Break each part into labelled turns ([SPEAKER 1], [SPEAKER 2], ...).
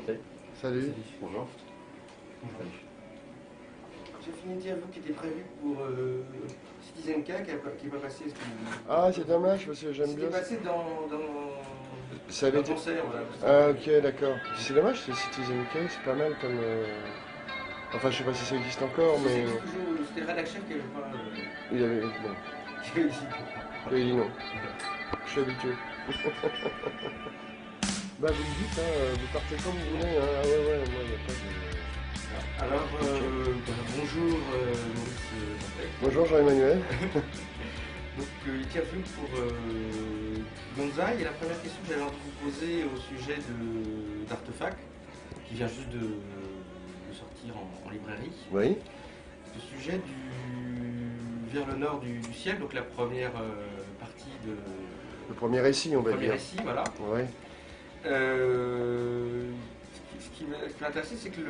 [SPEAKER 1] Salut.
[SPEAKER 2] Salut.
[SPEAKER 1] Bonjour.
[SPEAKER 2] Bonjour.
[SPEAKER 3] J'ai fait une interview qui était prévue pour Citizen K qui n'est pas passée.
[SPEAKER 2] Ah, c'est dommage parce que j'aime bien.
[SPEAKER 3] C'était passé dans
[SPEAKER 2] Ça avait
[SPEAKER 3] un
[SPEAKER 2] été.
[SPEAKER 3] concert. Voilà.
[SPEAKER 2] Ah, ok, d'accord. C'est dommage, c'est Citizen K, c'est pas mal comme. Enfin, je sais pas si ça existe encore,
[SPEAKER 3] Si,
[SPEAKER 2] mais.
[SPEAKER 3] c'est toujours. C'était Red Chef qui avait pas.
[SPEAKER 2] Il y avait. Bon.
[SPEAKER 3] Qui avait dit.
[SPEAKER 2] Il avait dit non. Je suis habitué. Bah, vous me dites, vous partez comme vous voulez, hein. Ah, ouais, moi, il n'y a pas de.
[SPEAKER 3] Alors, bonjour Maurice Dantec.
[SPEAKER 2] Bonjour Jean-Emmanuel.
[SPEAKER 3] Donc, interview pour Gonzaï. Et la première question que j'avais envie de vous poser au sujet d'Artefact, qui vient juste de sortir en librairie.
[SPEAKER 2] Oui.
[SPEAKER 3] Le sujet du Vers le nord du ciel, donc la première partie de.
[SPEAKER 2] Le premier récit, on va
[SPEAKER 3] Le premier
[SPEAKER 2] dire.
[SPEAKER 3] récit, voilà.
[SPEAKER 2] Ouais.
[SPEAKER 3] Ce qui m'a intéressé, c'est que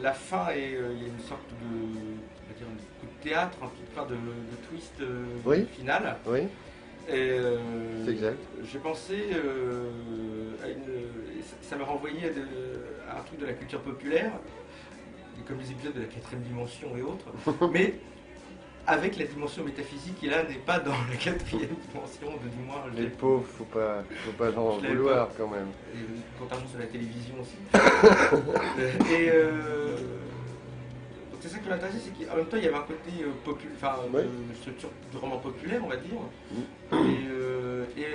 [SPEAKER 3] la fin il y a une sorte de, on va dire, un coup de théâtre, un petit peu de twist
[SPEAKER 2] Oui.
[SPEAKER 3] final.
[SPEAKER 2] Oui.
[SPEAKER 3] Et,
[SPEAKER 2] C'est exact.
[SPEAKER 3] j'ai pensé à ça m'a renvoyé à un truc de la culture populaire, comme les épisodes de la 4e dimension et autres, mais avec la dimension métaphysique qui là n'est pas dans la 4e dimension, du moins.
[SPEAKER 2] Les pauvres, faut pas en
[SPEAKER 3] Je l'avais
[SPEAKER 2] vouloir quand même.
[SPEAKER 3] Et contrairement sur la télévision aussi. Donc c'est ça qui m'a intéressé, c'est qu'en même temps il y avait un côté
[SPEAKER 2] Ouais.
[SPEAKER 3] de structure de roman populaire, on va dire, et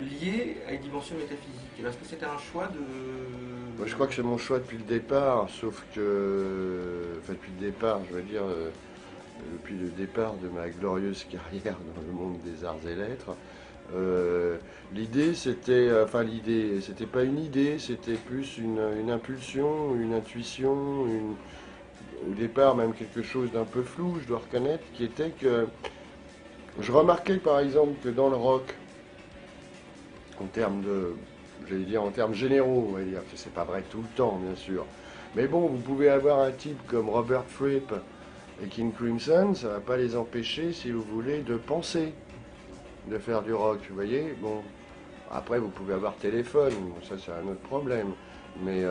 [SPEAKER 3] lié à une dimension métaphysique. Est-ce que c'était un choix de.
[SPEAKER 2] Moi, je crois que c'est mon choix depuis le départ, sauf que. Enfin, depuis le départ, je veux dire. Depuis le départ de ma glorieuse carrière dans le monde des arts et lettres. L'idée, c'était, c'était pas une idée, c'était plus une impulsion, une intuition, au départ même quelque chose d'un peu flou, je dois reconnaître, qui était que je remarquais par exemple que dans le rock, en termes de, j'allais dire en termes généraux, on va dire, c'est pas vrai tout le temps bien sûr, mais bon, vous pouvez avoir un type comme Robert Fripp et King Crimson, ça ne va pas les empêcher, si vous voulez, de penser, de faire du rock, vous voyez. Bon, après, vous pouvez avoir téléphone, ça c'est un autre problème. Mais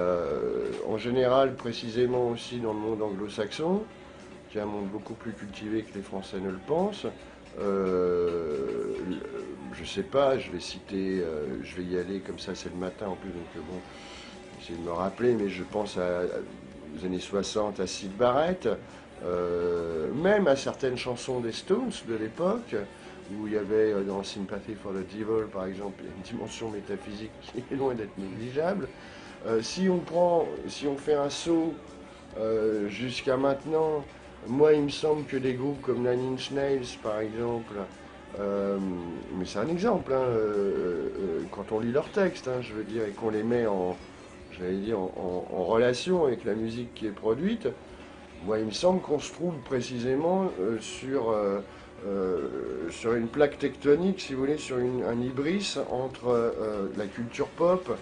[SPEAKER 2] en général, précisément aussi dans le monde anglo-saxon, qui est un monde beaucoup plus cultivé que les Français ne le pensent, je sais pas, je vais citer, je vais y aller comme ça, c'est le matin en plus, donc bon, j'essaie de me rappeler, mais je pense aux années 60 à Syd Barrett. Même à certaines chansons des Stones de l'époque, où il y avait dans Sympathy for the Devil par exemple une dimension métaphysique qui est loin d'être négligeable. Si on fait un saut jusqu'à maintenant, moi il me semble que des groupes comme Nine Inch Nails par exemple, mais c'est un exemple, hein, quand on lit leurs textes, hein, je veux dire, et qu'on les met en relation avec la musique qui est produite. Moi, il me semble qu'on se trouve précisément sur une plaque tectonique, si vous voulez, sur un hybris entre la culture pop,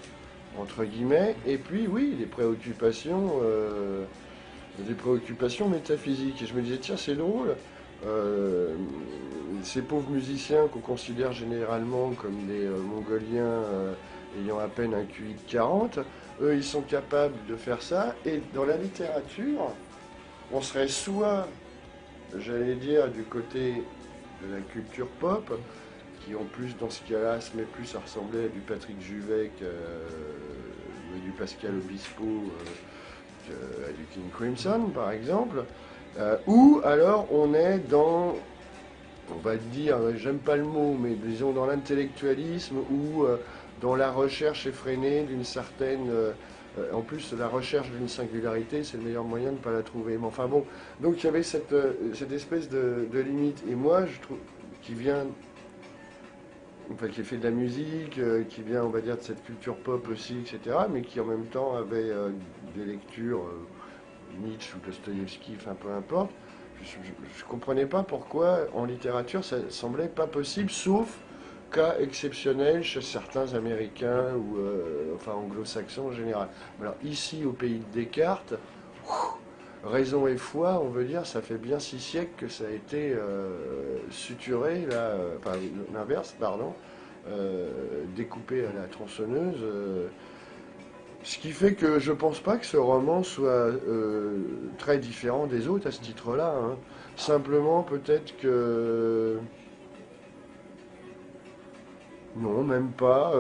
[SPEAKER 2] entre guillemets, et puis, oui, des préoccupations métaphysiques. Et je me disais, tiens, c'est drôle, ces pauvres musiciens qu'on considère généralement comme des Mongoliens ayant à peine un QI de 40, eux, ils sont capables de faire ça, et dans la littérature, on serait soit, j'allais dire, du côté de la culture pop, qui en plus dans ce cas-là se met plus à ressembler à du Patrick Juvet ou du Pascal Obispo, à du King Crimson par exemple, ou alors on est dans, on va dire, j'aime pas le mot, mais disons dans l'intellectualisme ou dans la recherche effrénée d'une certaine. En plus, la recherche d'une singularité, c'est le meilleur moyen de ne pas la trouver. Mais enfin bon, donc il y avait cette espèce de limite. Et moi, je trouve, qui fait de la musique, qui vient, on va dire, de cette culture pop aussi, etc., mais qui en même temps avait des lectures, Nietzsche ou Dostoïevski, enfin peu importe, je ne comprenais pas pourquoi en littérature ça semblait pas possible, sauf cas exceptionnel chez certains Américains ou enfin anglo-saxons en général. Alors ici, au pays de Descartes, raison et foi, on veut dire, ça fait bien 6 siècles que ça a été suturé, là, enfin l'inverse, pardon, découpé à la tronçonneuse. Ce qui fait que je pense pas que ce roman soit très différent des autres à ce titre-là, hein. Simplement, peut-être que... Non, même pas.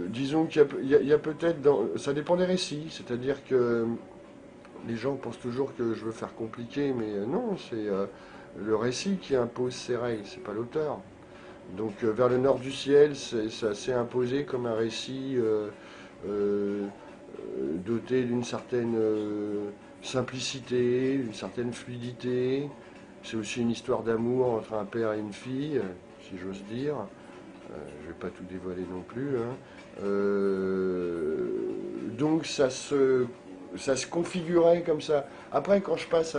[SPEAKER 2] Disons qu'il y a peut-être ça dépend des récits. C'est-à-dire que les gens pensent toujours que je veux faire compliqué, mais non, c'est le récit qui impose ses règles, c'est pas l'auteur. Donc, vers le nord du ciel, ça s'est imposé comme un récit euh, doté d'une certaine simplicité, d'une certaine fluidité. C'est aussi une histoire d'amour entre un père et une fille, si j'ose dire. Je vais pas tout dévoiler non plus, hein. Donc ça se configurait comme ça. Après, quand je passe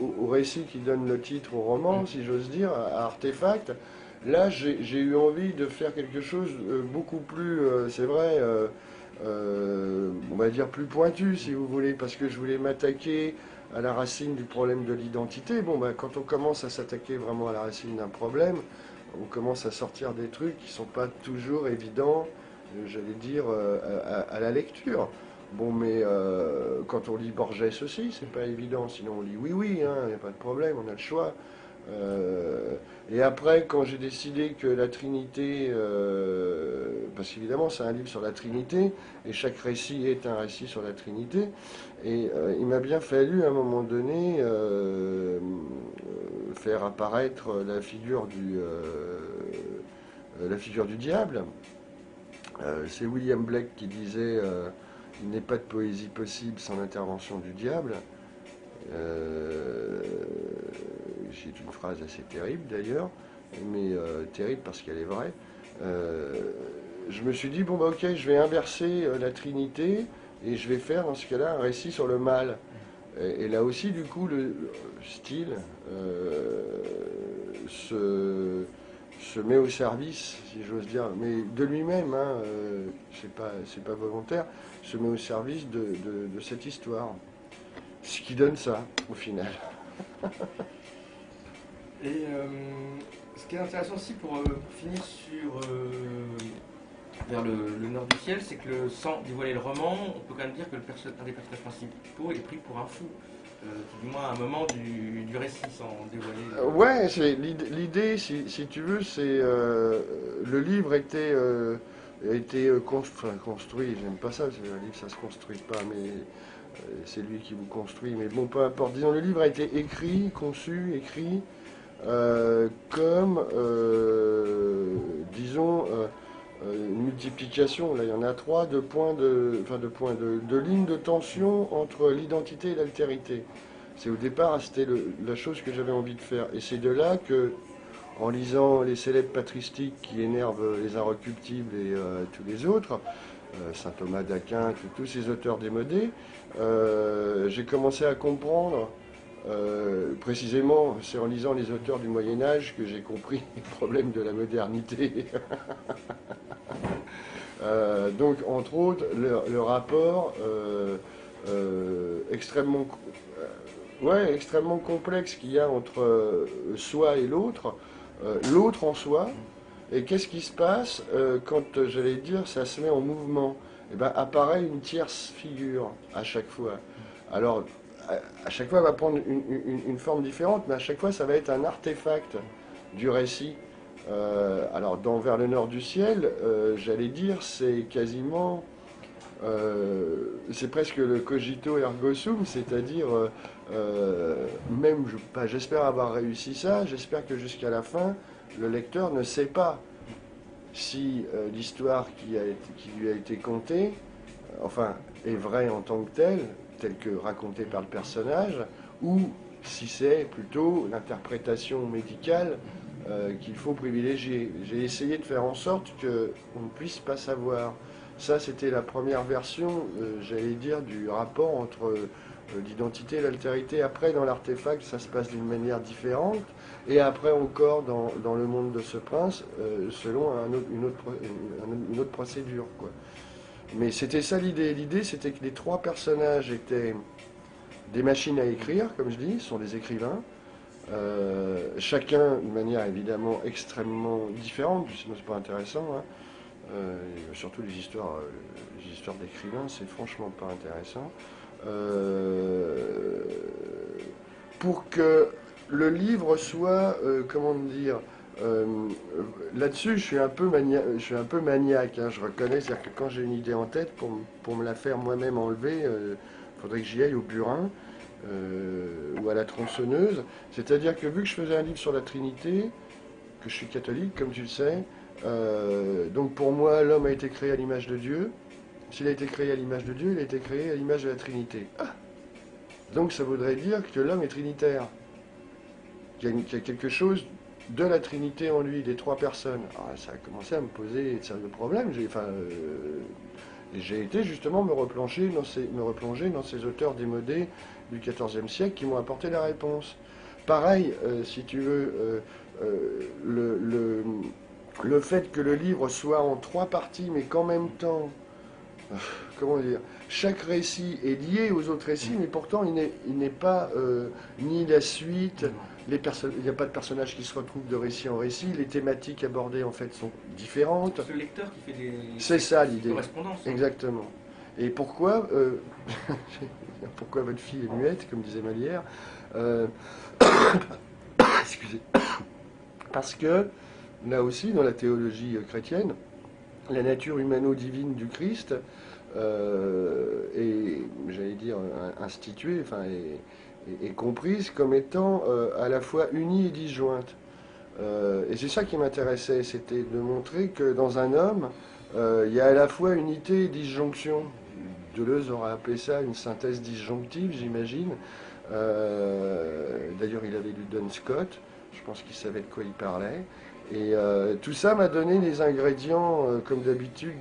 [SPEAKER 2] au récit qui donne le titre au roman, si j'ose dire, à Artefact, là j'ai eu envie de faire quelque chose beaucoup plus, c'est vrai, on va dire plus pointu si vous voulez, parce que je voulais m'attaquer à la racine du problème de l'identité. Bon, ben, quand on commence à s'attaquer vraiment à la racine d'un problème, on commence à sortir des trucs qui sont pas toujours évidents, j'allais dire, à la lecture. Bon, mais quand on lit Borges aussi, c'est pas évident. Sinon, on lit oui, oui, hein, il n'y a pas de problème, on a le choix. Euh, et après, quand j'ai décidé que la Trinité, parce qu'évidemment c'est un livre sur la Trinité, et chaque récit est un récit sur la Trinité, et il m'a bien fallu à un moment donné faire apparaître la figure du diable. C'est William Blake qui disait il n'est pas de poésie possible sans l'intervention du diable. Euh, c'est une phrase assez terrible d'ailleurs, mais terrible parce qu'elle est vraie. Euh, je me suis dit, bon bah ok, je vais inverser la Trinité et je vais faire dans ce cas-là un récit sur le mal. Et là aussi, du coup, le style se met au service, si j'ose dire, mais de lui-même, hein, c'est pas volontaire, se met au service de cette histoire. Ce qui donne ça, au final.
[SPEAKER 3] Et ce qui est intéressant aussi pour finir sur vers le nord du ciel, c'est que sans dévoiler le roman, on peut quand même dire que un des personnages principaux est pris pour un fou. Du moins à un moment du récit, sans dévoiler.
[SPEAKER 2] Ouais, l'idée, si tu veux, c'est le livre a été construit. J'aime pas ça, parce que un livre ça se construit pas, mais c'est lui qui vous construit. Mais bon, peu importe. Disons, le livre a été écrit, conçu, écrit comme, disons, une multiplication. Là, il y en a trois de points de lignes de tension entre l'identité et l'altérité. C'est au départ, c'était la chose que j'avais envie de faire. Et c'est de là que, en lisant les célèbres patristiques qui énervent les inrecuptibles et tous les autres, saint Thomas d'Aquin, tous ces auteurs démodés, j'ai commencé à comprendre, précisément, c'est en lisant les auteurs du Moyen Âge que j'ai compris les problèmes de la modernité. Donc, entre autres, le rapport extrêmement complexe qu'il y a entre soi et l'autre, l'autre en soi, et qu'est-ce qui se passe quand, j'allais dire, ça se met en mouvement? Eh ben, apparaît une tierce figure à chaque fois. Alors, à chaque fois, elle va prendre une forme différente, mais à chaque fois, ça va être un artefact du récit. Alors, dans Vers le nord du ciel, j'allais dire, c'est quasiment c'est presque le cogito ergo sum, c'est-à-dire même, j'espère avoir réussi ça, j'espère que jusqu'à la fin, le lecteur ne sait pas si l'histoire qui lui a été contée, enfin, est vraie en tant que telle que racontée par le personnage, ou si c'est plutôt l'interprétation médicale qu'il faut privilégier. J'ai essayé de faire en sorte qu'on ne puisse pas savoir. Ça, c'était la première version, j'allais dire, du rapport entre l'identité et l'altérité. Après, dans l'artefact, ça se passe d'une manière différente. Et après encore, dans le monde de ce prince, selon une autre procédure, quoi. Mais c'était ça l'idée. L'idée, c'était que les trois personnages étaient des machines à écrire, comme je dis, sont des écrivains. Chacun d'une manière évidemment extrêmement différente, sinon c'est pas intéressant, hein. Surtout les histoires d'écrivains, c'est franchement pas intéressant. Pour que le livre soit, comment dire, euh, là-dessus, je suis un peu maniaque, hein, je reconnais, c'est-à-dire que quand j'ai une idée en tête, pour me la faire moi-même enlever, il faudrait que j'y aille au burin ou à la tronçonneuse. C'est-à-dire que vu que je faisais un livre sur la Trinité, que je suis catholique, comme tu le sais, donc pour moi, l'homme a été créé à l'image de Dieu. S'il a été créé à l'image de Dieu, il a été créé à l'image de la Trinité. Ah, donc ça voudrait dire que l'homme est trinitaire, qu'il y a quelque chose de la Trinité en lui, des trois personnes. Alors, ça a commencé à me poser de sérieux problèmes. J'ai été justement me replonger dans ces auteurs démodés du XIVe siècle qui m'ont apporté la réponse. Pareil, si tu veux, le fait que le livre soit en trois parties, mais qu'en même temps, comment dire, chaque récit est lié aux autres récits, mais pourtant il n'est pas ni la suite, il n'y a pas de personnages qui se retrouvent de récit en récit, les thématiques abordées en fait sont différentes.
[SPEAKER 3] C'est le lecteur qui fait
[SPEAKER 2] C'est ça l'idée.
[SPEAKER 3] correspondances.
[SPEAKER 2] Exactement. Et pourquoi, pourquoi votre fille est muette, comme disait Molière excusez. Parce que, là aussi, dans la théologie chrétienne, la nature humano-divine du Christ est, j'allais dire, instituée, enfin, est comprise comme étant à la fois unie et disjointe. Et c'est ça qui m'intéressait, c'était de montrer que dans un homme, il y a à la fois unité et disjonction. Deleuze aurait appelé ça une synthèse disjonctive, j'imagine. D'ailleurs, il avait lu Duns Scott, je pense qu'il savait de quoi il parlait. Et tout ça m'a donné les ingrédients, comme d'habitude,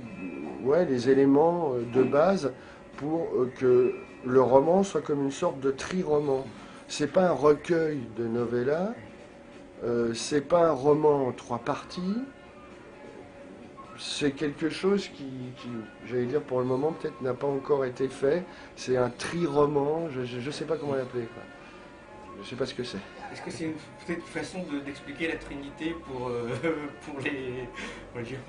[SPEAKER 2] ouais, les éléments de base pour que le roman soit comme une sorte de tri-roman. C'est pas un recueil de novellas, c'est pas un roman en trois parties, c'est quelque chose qui, j'allais dire pour le moment, peut-être n'a pas encore été fait. C'est un tri-roman, je ne sais pas comment l'appeler. Je ne sais pas ce que c'est.
[SPEAKER 3] Est-ce que c'est peut-être une façon d'expliquer la Trinité pour pour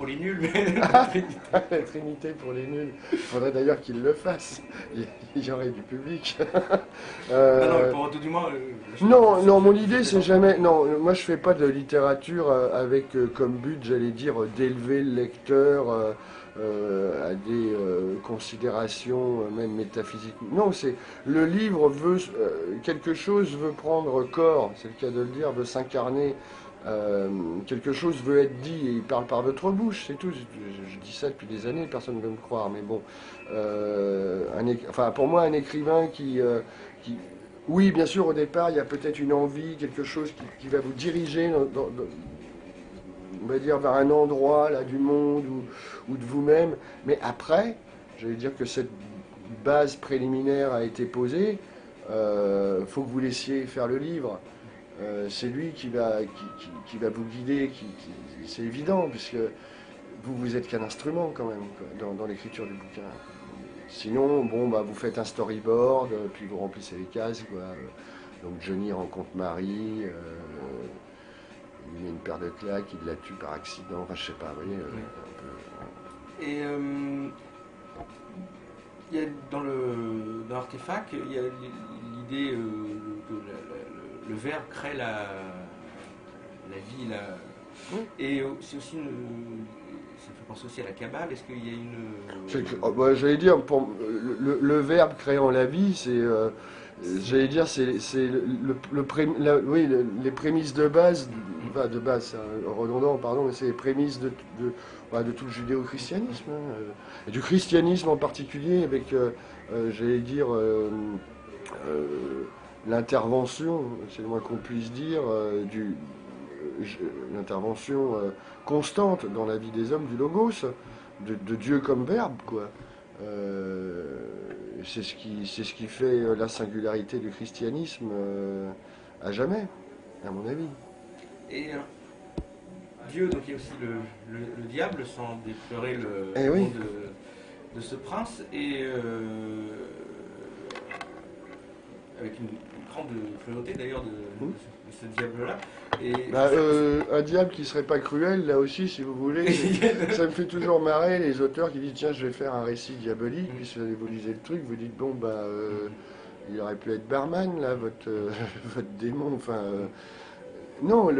[SPEAKER 3] les nuls, mais la Trinité.
[SPEAKER 2] La Trinité pour les nuls. Il faudrait d'ailleurs qu'il le fasse. Il y aurait du public.
[SPEAKER 3] Non, pour tout du moins.
[SPEAKER 2] Non, mon idée c'est jamais. Non, moi je fais pas de littérature avec comme but, j'allais dire, d'élever le lecteur à des considérations même métaphysiques. Non, c'est le livre veut quelque chose veut prendre corps, c'est le cas de le dire, veut s'incarner. Quelque chose veut être dit et il parle par votre bouche, c'est tout. Je dis ça depuis des années, personne ne veut me croire, mais bon. Pour moi, un écrivain qui oui, bien sûr, au départ, il y a peut-être une envie, quelque chose qui va vous diriger, on va dire, vers un endroit là, du monde ou de vous-même. Mais après, j'allais dire que cette base préliminaire a été posée. Faut que vous laissiez faire le livre. C'est lui qui va vous guider, c'est évident, puisque vous êtes qu'un instrument quand même quoi, dans l'écriture du bouquin. Sinon, bon, bah, vous faites un storyboard, puis vous remplissez les cases, quoi. Donc Johnny rencontre Marie, il lui met une paire de claques, il la tue par accident, enfin je sais pas, vous voyez.
[SPEAKER 3] Oui. Et il y a dans l'artefact, il y a l'idée que le verbe crée la vie, et c'est aussi ça fait penser aussi à la Kabbale. Est-ce qu'il y a une...
[SPEAKER 2] J'allais dire, le verbe créant la vie, c'est... j'allais dire, c'est les prémices de base, de base, redondant, pardon, mais c'est les prémices de tout le judéo-christianisme, hein, et du christianisme en particulier, avec, j'allais dire, l'intervention, c'est le moins qu'on puisse dire, l'intervention constante dans la vie des hommes du logos, de Dieu comme verbe, quoi. C'est ce qui fait la singularité du christianisme à jamais, à mon avis.
[SPEAKER 3] Et Dieu, donc il y a aussi le diable, sans déplorer le
[SPEAKER 2] oui.
[SPEAKER 3] nom de ce prince. Et avec une grande cruauté d'ailleurs de ce diable-là. Et
[SPEAKER 2] Un diable qui serait pas cruel, là aussi, si vous voulez. Ça me fait toujours marrer les auteurs qui disent tiens, je vais faire un récit diabolique, puis vous lisez le truc, vous dites bon, il aurait pu être barman, là, votre démon. Enfin, non,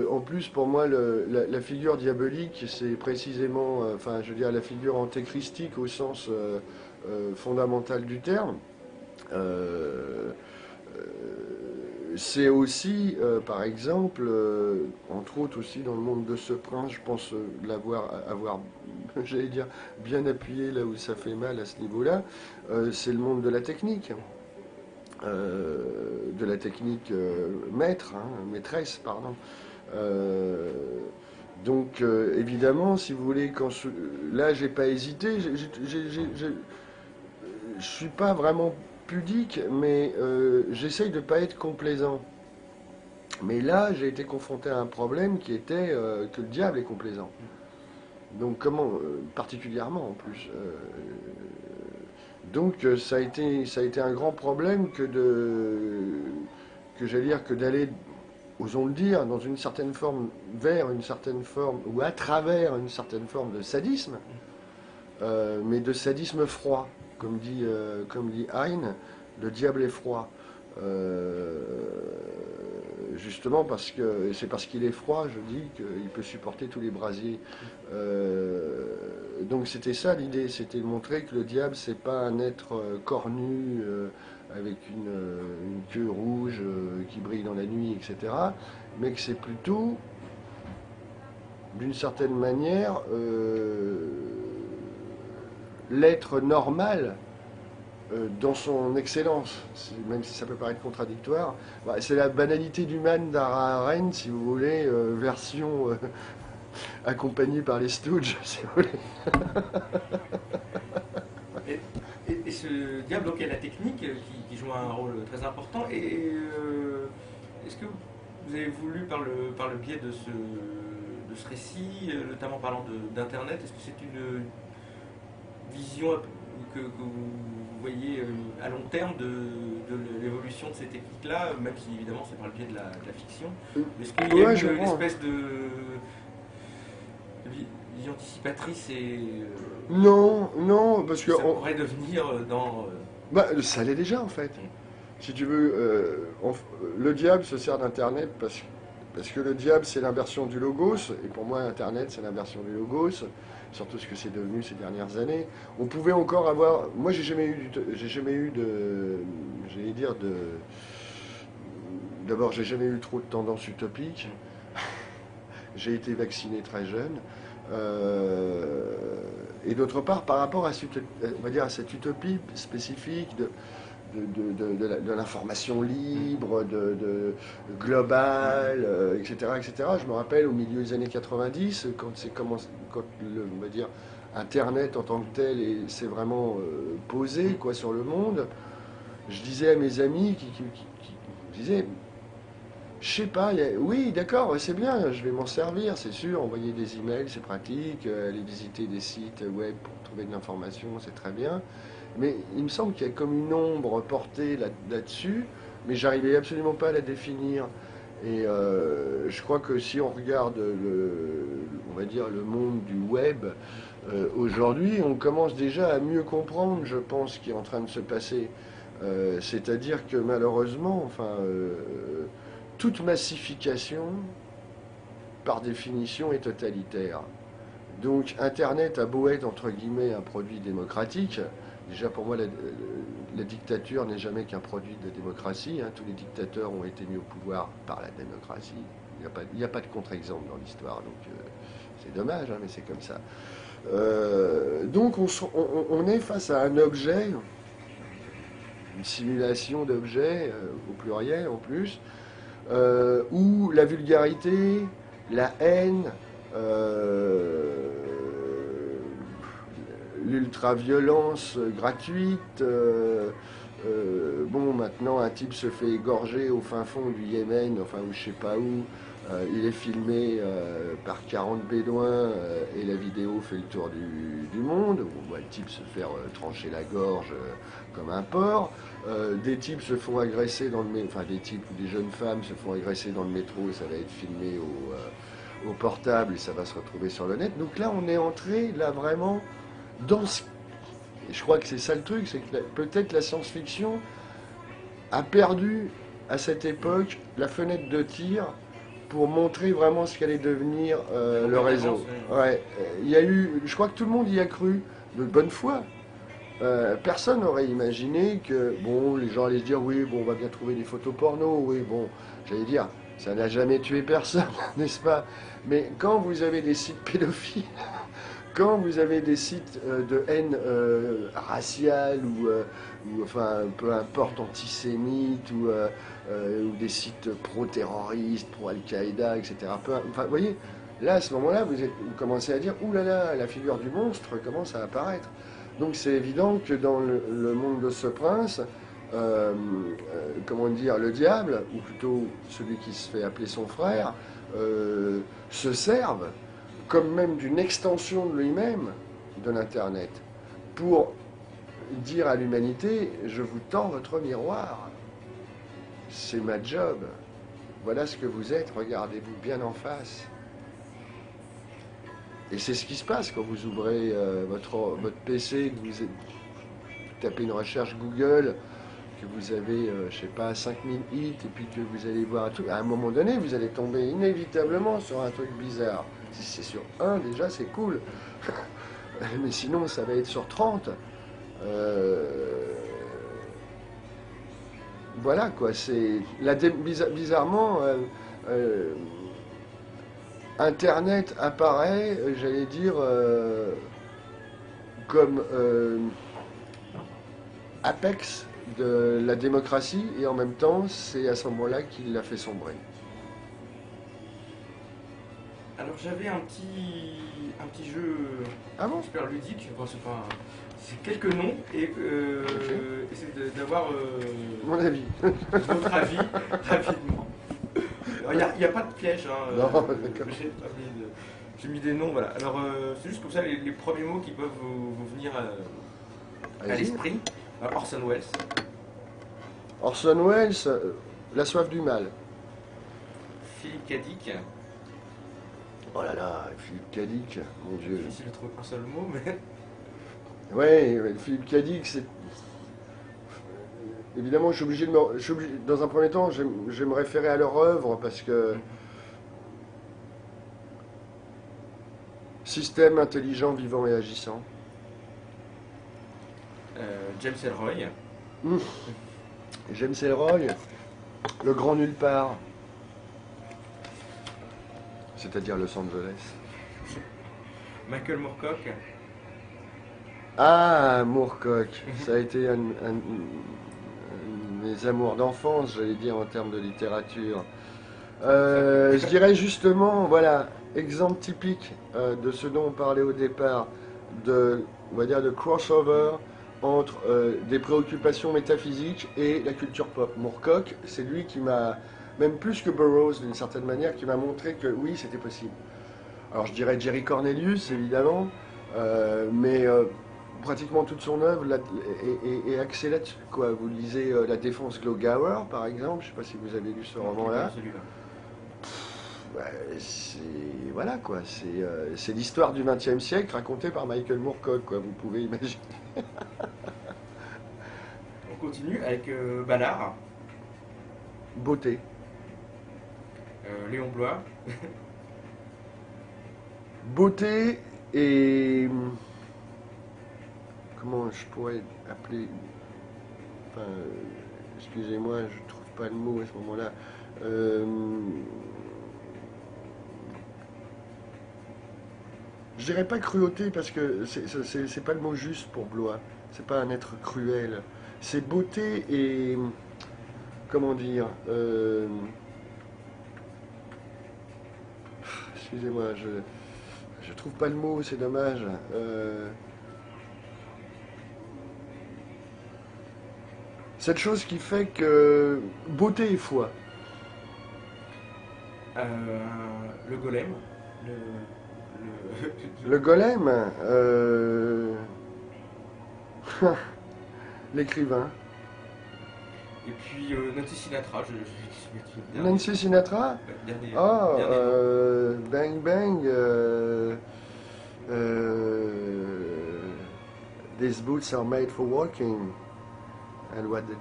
[SPEAKER 2] en plus, pour moi, la figure diabolique, c'est précisément, enfin, je veux dire, la figure antéchristique au sens fondamental du terme. Euh, c'est aussi, par exemple, entre autres aussi dans le monde de ce prince, je pense avoir j'allais dire, bien appuyé là où ça fait mal à ce niveau-là, c'est le monde de la technique maîtresse, pardon. Euh, évidemment, si vous voulez, là, j'ai pas hésité, je suis pas vraiment pudique, mais j'essaye de pas être complaisant. Mais là, j'ai été confronté à un problème qui était que le diable est complaisant. Donc comment, particulièrement en plus. Ça a été un grand problème que j'allais dire que d'aller, osons le dire, dans une certaine forme, vers une certaine forme ou à travers une certaine forme de sadisme, mais de sadisme froid, comme dit Heine, le diable est froid. Euh, Justement et c'est parce qu'il est froid, je dis, qu'il peut supporter tous les brasiers. Donc c'était ça l'idée, c'était de montrer que le diable c'est pas un être cornu avec une queue rouge qui brille dans la nuit, etc. Mais que c'est plutôt, d'une certaine manière, l'être normal dans son excellence, même si ça peut paraître contradictoire. C'est la banalité du man d'Hannah Arendt, si vous voulez, version accompagnée par les Stooges, si vous voulez.
[SPEAKER 3] et ce diable, donc, il y a la technique qui joue un rôle très important. Est-ce que vous avez voulu, par le biais de ce récit, notamment parlant d'Internet, est-ce que c'est une vision que vous voyez à long terme de l'évolution de ces techniques-là, même si évidemment c'est par le biais de la fiction? Est-ce qu'il y a une espèce de vision anticipatrice et
[SPEAKER 2] Non, parce que
[SPEAKER 3] ça pourrait devenir dans...
[SPEAKER 2] ça l'est déjà en fait. Si tu veux, le diable se sert d'Internet parce que le diable c'est l'inversion du logos, et pour moi Internet c'est l'inversion du logos, surtout ce que c'est devenu ces dernières années. On pouvait encore avoir, moi j'ai jamais eu j'allais dire d'abord j'ai jamais eu trop de tendances utopiques, j'ai été vacciné très jeune, et d'autre part par rapport on va dire à cette utopie spécifique de l'information libre, globale, etc., etc. Je me rappelle au milieu des années 90, quand on va dire, Internet en tant que tel s'est vraiment posé quoi, sur le monde, je disais à mes amis qui disaient, je sais pas, oui, d'accord, c'est bien, je vais m'en servir, c'est sûr, envoyer des emails, c'est pratique, aller visiter des sites web pour trouver de l'information, c'est très bien. Mais il me semble qu'il y a comme une ombre portée là-dessus, mais j'arrivais absolument pas à la définir. Et je crois que si on regarde on va dire le monde du web aujourd'hui, on commence déjà à mieux comprendre, je pense, ce qui est en train de se passer. C'est-à-dire que malheureusement, enfin, toute massification, par définition, est totalitaire. Donc Internet a beau être, entre guillemets, un produit démocratique. Déjà, pour moi, la dictature n'est jamais qu'un produit de démocratie. Hein. Tous les dictateurs ont été mis au pouvoir par la démocratie. Il n'y a pas de contre-exemple dans l'histoire, donc c'est dommage, hein, mais c'est comme ça. Donc on est face à un objet, une simulation d'objets, au pluriel en plus, où la vulgarité, la haine, l'ultra-violence gratuite. Bon, maintenant, un type se fait égorger au fin fond du Yémen, enfin, ou je sais pas où, Il est filmé par 40 bédouins et la vidéo fait le tour du monde. On voit le type se faire trancher la gorge comme un porc. Des types se font agresser dans le métro, enfin des types ou des jeunes femmes se font agresser dans le métro et ça va être filmé au portable et ça va se retrouver sur le net. Donc là, on est entré là vraiment dans ce... Et je crois que c'est ça le truc, c'est que peut-être la science-fiction a perdu à cette époque la fenêtre de tir pour montrer vraiment ce qu'allait devenir le réseau. Ouais, il y a eu, je crois que tout le monde y a cru de bonne foi. Personne n'aurait imaginé que, bon, les gens allaient se dire, oui, bon, on va bien trouver des photos porno, oui, bon, j'allais dire, ça n'a jamais tué personne, n'est-ce pas? Mais quand vous avez des sites pédophiles, quand vous avez des sites de haine raciale ou, enfin, peu importe, antisémite ou des sites pro-terroristes, pro-Al-Qaïda, etc. Enfin, vous voyez, là, à ce moment-là, vous commencez à dire, ouh là là, la figure du monstre commence à apparaître. Donc c'est évident que dans le monde de ce prince, comment dire, le diable, ou plutôt celui qui se fait appeler son frère, se servent comme même d'une extension de lui-même, de l'Internet, pour dire à l'humanité, je vous tends votre miroir, c'est ma job, voilà ce que vous êtes, regardez-vous bien en face. Et c'est ce qui se passe quand vous ouvrez votre PC, que vous tapez une recherche Google, que vous avez, je sais pas, 5000 hits, et puis que vous allez voir un truc. À un moment donné, vous allez tomber inévitablement sur un truc bizarre. Si c'est sur un, déjà, c'est cool. Mais sinon, ça va être sur 30. Voilà, quoi. C'est bizarrement... Internet apparaît, j'allais dire, comme apex de la démocratie, et en même temps, c'est à ce moment-là qu'il l'a fait sombrer.
[SPEAKER 3] Alors j'avais un petit jeu
[SPEAKER 2] Ah bon?
[SPEAKER 3] super ludique, enfin, c'est quelques noms, et c'est d'avoir
[SPEAKER 2] Mon avis.
[SPEAKER 3] votre avis rapidement. Il n'y a pas de piège, hein,
[SPEAKER 2] Non, d'accord.
[SPEAKER 3] j'ai mis des noms, voilà. Alors c'est juste comme ça les premiers mots qui peuvent vous venir à
[SPEAKER 2] Allez-y.
[SPEAKER 3] l'esprit. Orson Welles,
[SPEAKER 2] Orson Welles, La soif du mal.
[SPEAKER 3] Philippe Cadic,
[SPEAKER 2] Oh là là, Philippe Cadic, mon Dieu.
[SPEAKER 3] difficile de trouver un seul mot, mais
[SPEAKER 2] Ouais, Philippe Cadic, c'est... Évidemment, dans un premier temps, je vais me référer à leur œuvre parce que système intelligent, vivant et agissant.
[SPEAKER 3] James Ellroy,
[SPEAKER 2] James Ellroy, le grand nulle part, c'est-à-dire Los Angeles.
[SPEAKER 3] Michael Moorcock,
[SPEAKER 2] Ah, Moorcock, ça a été un de mes amours d'enfance, j'allais dire, en termes de littérature. Je dirais justement, voilà, exemple typique de ce dont on parlait au départ, on va dire, de crossover entre des préoccupations métaphysiques et la culture pop. Moorcock, c'est lui qui m'a, même plus que Burroughs d'une certaine manière, qui m'a montré que oui, c'était possible. Alors je dirais Jerry Cornelius, évidemment, mais pratiquement toute son œuvre est axée là-dessus. Vous lisez La Défense Glogauer, par exemple, je ne sais pas si vous avez lu ce roman-là. Voilà quoi, c'est l'histoire du XXe siècle racontée par Michael Moorcock, quoi, vous pouvez imaginer.
[SPEAKER 3] On continue avec Ballard,
[SPEAKER 2] Beauté.
[SPEAKER 3] Léon Blois,
[SPEAKER 2] Beauté et... Comment je pourrais appeler... Enfin, excusez-moi, je trouve pas le mot à ce moment-là. Je dirais pas cruauté parce que c'est pas le mot juste pour Blois. C'est pas un être cruel. C'est beauté et... Comment dire excusez-moi, je trouve pas le mot, c'est dommage. Cette chose qui fait que beauté et foi.
[SPEAKER 3] Le golem.
[SPEAKER 2] Le golem, l'écrivain.
[SPEAKER 3] Et puis Nancy Sinatra,
[SPEAKER 2] Nancy Sinatra?
[SPEAKER 3] dernier,
[SPEAKER 2] Ah,
[SPEAKER 3] dernier nom.
[SPEAKER 2] Bang Bang. These boots are made for walking. And what did...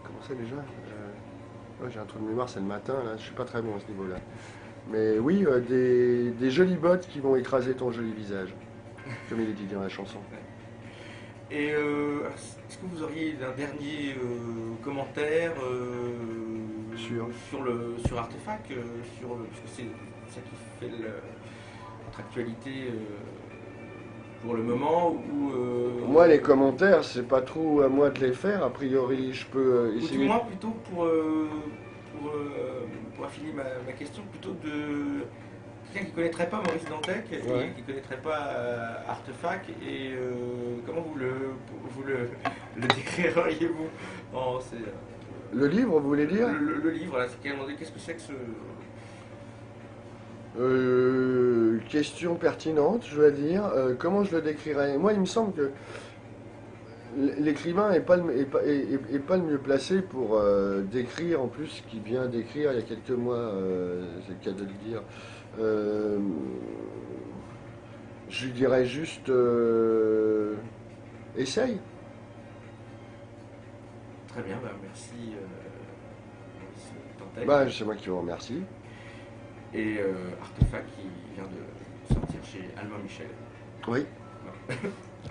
[SPEAKER 2] Comment c'est déjà? Ouais, j'ai un trou de mémoire, c'est le matin, là. Je suis pas très bon à ce niveau-là. Mais oui, des jolies bottes qui vont écraser ton joli visage. Comme il est dit dans la chanson.
[SPEAKER 3] Et est-ce que vous auriez un dernier commentaire sur Artefact, parce que c'est ça qui fait notre actualité pour le moment
[SPEAKER 2] Moi, les commentaires, c'est pas trop à moi de les faire. A priori, je peux
[SPEAKER 3] ou
[SPEAKER 2] essayer.
[SPEAKER 3] du moins plutôt pour affiner ma question, plutôt de quelqu'un qui ne connaîtrait pas Maurice Dantec et qui ne connaîtrait pas Artefact, et comment vous le décririez-vous
[SPEAKER 2] Le livre, vous voulez dire?
[SPEAKER 3] le livre, là, qu'est-ce que c'est que ce...
[SPEAKER 2] Question pertinente, je dois dire. Comment je le décrirais? Moi, il me semble que l'écrivain n'est pas, est pas le mieux placé pour décrire, en plus, ce qu'il vient d'écrire il y a quelques mois, c'est le cas de le dire. Je lui dirais juste essaye.
[SPEAKER 3] Très bien, bah, merci Maurice Dantec.
[SPEAKER 2] Bah, c'est moi qui vous remercie.
[SPEAKER 3] Et Artefact qui vient de sortir chez Albin Michel.
[SPEAKER 2] Oui,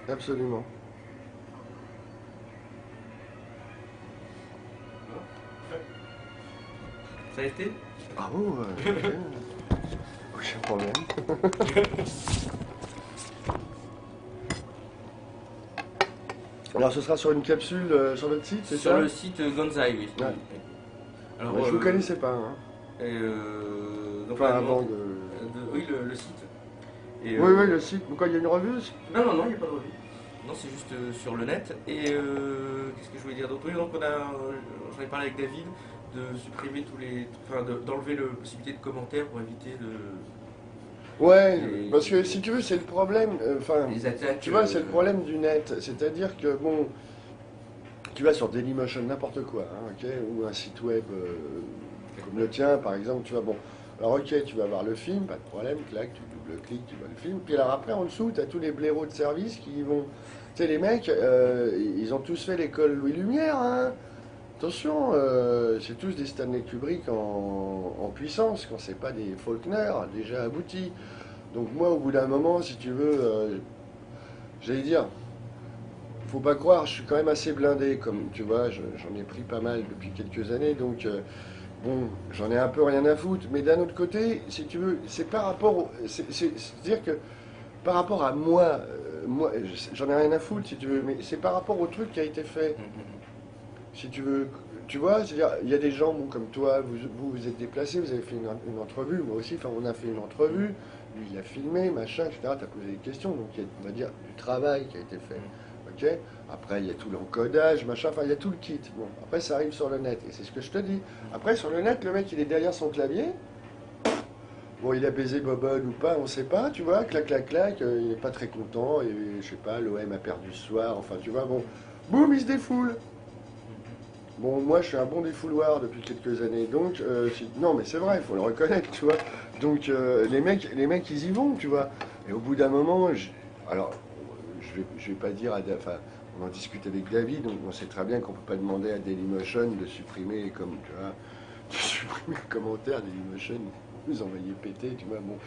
[SPEAKER 2] absolument.
[SPEAKER 3] Ça a été?
[SPEAKER 2] Bravo, aucun problème. Alors ce sera sur une capsule sur notre site, c'est ça?
[SPEAKER 3] Sur le site Gonzai, oui.
[SPEAKER 2] Ouais.
[SPEAKER 3] Alors,
[SPEAKER 2] Ouais, je vous connaissais pas, hein.
[SPEAKER 3] Donc,
[SPEAKER 2] Enfin,
[SPEAKER 3] là,
[SPEAKER 2] avant
[SPEAKER 3] non,
[SPEAKER 2] de...
[SPEAKER 3] oui, le site. Et,
[SPEAKER 2] Oui, oui, le site. Pourquoi, il y a une revue?
[SPEAKER 3] Non, non, non, il n'y a pas de revue. Non, c'est juste sur le net. Et qu'est-ce que je voulais dire d'autre? Oui, donc j'en ai parlé avec David de supprimer enfin, d'enlever la possibilité de commentaires pour éviter
[SPEAKER 2] Ouais,
[SPEAKER 3] les,
[SPEAKER 2] parce que si tu veux, c'est le problème. Enfin,
[SPEAKER 3] les attaques.
[SPEAKER 2] tu vois, c'est le problème du net. C'est-à-dire que, bon, tu vas sur Dailymotion, n'importe quoi, hein, ok, ou un site web comme le tien, par exemple, tu vas, bon, alors ok, tu vas voir le film, pas de problème, clac, tu double-cliques, tu vois le film, puis alors après, en dessous, tu as tous les blaireaux de service qui vont... Tu sais, les mecs, ils ont tous fait l'école Louis Lumière, hein. Attention, c'est tous des Stanley Kubrick en puissance, quand c'est pas des Faulkner déjà aboutis. Donc moi, au bout d'un moment, si tu veux, j'allais dire, faut pas croire, je suis quand même assez blindé, comme tu vois, j'en ai pris pas mal depuis quelques années, donc bon, j'en ai un peu rien à foutre. Mais d'un autre côté, si tu veux, c'est par rapport, c'est-à-dire que par rapport à moi, moi, j'en ai rien à foutre, si tu veux, mais c'est par rapport au truc qui a été fait. Si tu veux, tu vois, c'est-à-dire, il y a des gens, bon, comme toi, vous êtes déplacés, vous avez fait une entrevue, moi aussi, enfin, on a fait une entrevue, lui, il a filmé, machin, etc., tu as posé des questions, donc il y a, on va dire, du travail qui a été fait, ok? Après, il y a tout l'encodage, machin, enfin, il y a tout le kit. Bon, après, ça arrive sur le net, et c'est ce que je te dis. Après, sur le net, le mec, il est derrière son clavier, bon, il a baisé Bobonne ou pas, on sait pas, tu vois, clac, clac, clac, il n'est pas très content, et je sais pas, l'OM a perdu ce soir, enfin, tu vois, bon, boum, il se défoule. Bon, moi, je suis un bon défouloir depuis quelques années, donc, non, mais c'est vrai, il faut le reconnaître, tu vois. Donc, les mecs, ils y vont, tu vois. Et au bout d'un moment, alors, je vais pas dire, enfin, on en discute avec David, donc on sait très bien qu'on peut pas demander à Dailymotion de supprimer, comme, tu vois, de supprimer le commentaire Dailymotion, vous envoyez péter, tu vois. Bon,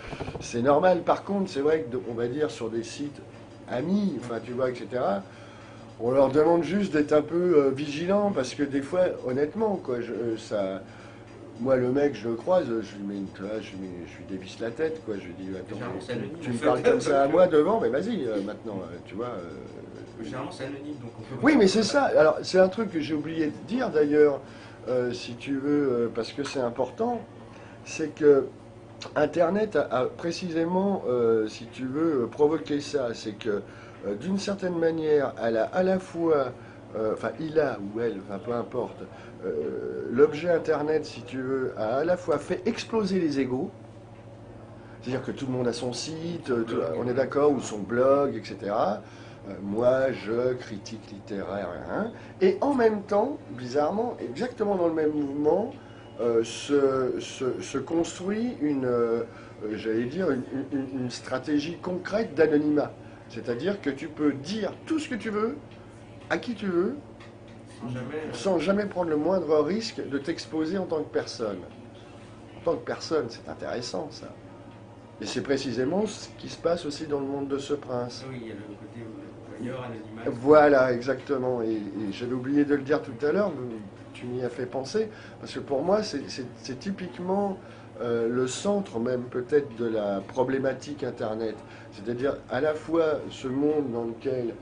[SPEAKER 2] c'est normal. Par contre, c'est vrai que, on va dire, sur des sites amis, enfin, tu vois, etc. On leur demande juste d'être un peu vigilant parce que des fois, honnêtement, quoi, moi le mec, je le croise, je lui mets, tu vois, je lui dévisse la tête, quoi. Je lui dis, attends,
[SPEAKER 3] Généralement, c'est anonyme,
[SPEAKER 2] tu
[SPEAKER 3] en
[SPEAKER 2] me
[SPEAKER 3] fait.
[SPEAKER 2] parles comme ça à moi devant, mais vas-y, maintenant, tu vois.
[SPEAKER 3] Généralement, c'est anonyme, donc on peut
[SPEAKER 2] Oui,
[SPEAKER 3] pas-
[SPEAKER 2] mais c'est ça. Alors, c'est un truc que j'ai oublié de dire d'ailleurs, si tu veux, parce que c'est important, c'est que Internet a précisément, si tu veux, provoqué ça. C'est que d'une certaine manière, elle a à la fois enfin il a ou elle, enfin peu importe, l'objet Internet, si tu veux, a à la fois fait exploser les égos, c'est-à-dire que tout le monde a son site, on est d'accord, ou son blog, etc. Moi, je critique littéraire, hein, et en même temps, bizarrement, exactement dans le même mouvement, se construit j'allais dire, une stratégie concrète d'anonymat. C'est-à-dire que tu peux dire tout ce que tu veux, à qui tu veux, sans jamais prendre le moindre risque de t'exposer en tant que personne. En tant que personne, c'est intéressant ça. Et c'est précisément ce qui se passe aussi dans le monde de ce prince.
[SPEAKER 3] Oui, il y a le côté voyeur, anonymat.
[SPEAKER 2] Voilà, exactement. Et j'avais oublié de le dire tout à l'heure, tu m'y as fait penser, parce que pour moi, c'est typiquement le centre même peut-être de la problématique Internet. C'est-à-dire à la fois ce monde dans lequel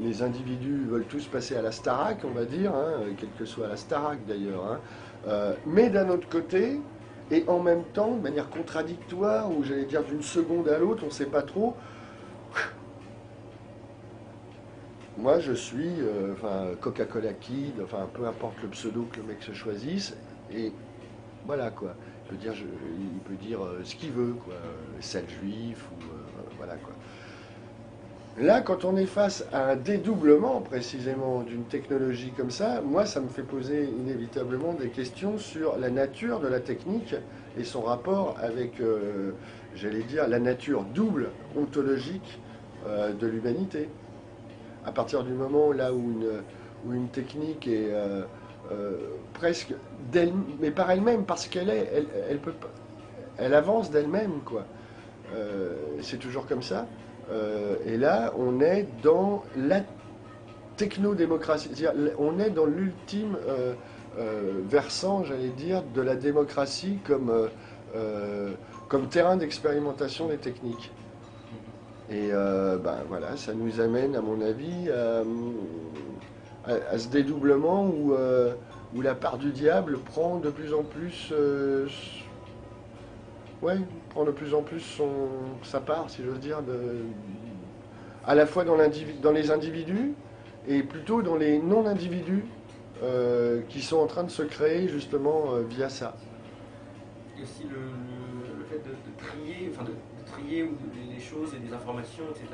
[SPEAKER 2] les individus veulent tous passer à la Starac, on va dire, hein, quelle que soit la Starac d'ailleurs, hein, mais d'un autre côté, et en même temps, de manière contradictoire, ou j'allais dire d'une seconde à l'autre, on ne sait pas trop. Moi, je suis enfin, Coca-Cola Kid, enfin, peu importe le pseudo que le mec se choisisse, et voilà quoi. Il peut dire ce qu'il veut, quoi, sale juif, ou voilà quoi. Là, quand on est face à un dédoublement précisément d'une technologie comme ça, moi, ça me fait poser inévitablement des questions sur la nature de la technique et son rapport avec, j'allais dire, la nature double ontologique de l'humanité. À partir du moment là où une technique est presque mais par elle-même, parce elle avance d'elle-même, quoi. C'est toujours comme ça. Et là, on est dans la technodémocratie. C'est-à-dire, on est dans l'ultime versant, j'allais dire, de la démocratie comme terrain d'expérimentation des techniques. Et ben voilà, ça nous amène, à mon avis, à ce dédoublement où la part du diable prend de plus en plus, ouais, prend de plus en plus sa part, si j'ose dire, à la fois dans les individus et plutôt dans les non-individus qui sont en train de se créer justement via ça.
[SPEAKER 3] Et aussi le fait de trier, enfin de trier les choses et des informations, etc.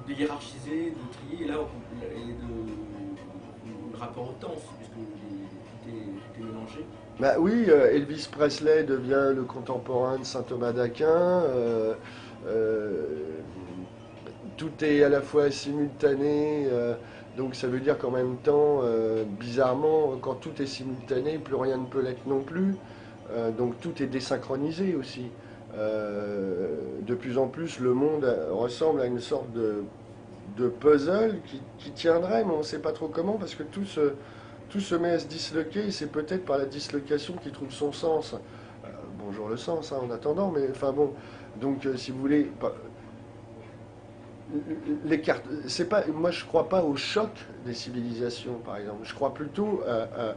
[SPEAKER 3] De hiérarchiser, de trier, et là, le rapport au temps, puisque tout est mélangé.
[SPEAKER 2] Bah oui, Elvis Presley devient le contemporain de saint Thomas d'Aquin. Tout est à la fois simultané, donc ça veut dire qu'en même temps, bizarrement, quand tout est simultané, plus rien ne peut l'être non plus. Donc tout est désynchronisé aussi. De plus en plus, le monde ressemble à une sorte de puzzle qui tiendrait, mais on ne sait pas trop comment, parce que tout se met à se disloquer, et c'est peut-être par la dislocation qu'il trouve son sens. Bonjour le sens, hein, en attendant, mais enfin bon. Donc, si vous voulez, les cartes, c'est pas, moi je crois pas au choc des civilisations, par exemple. Je crois plutôt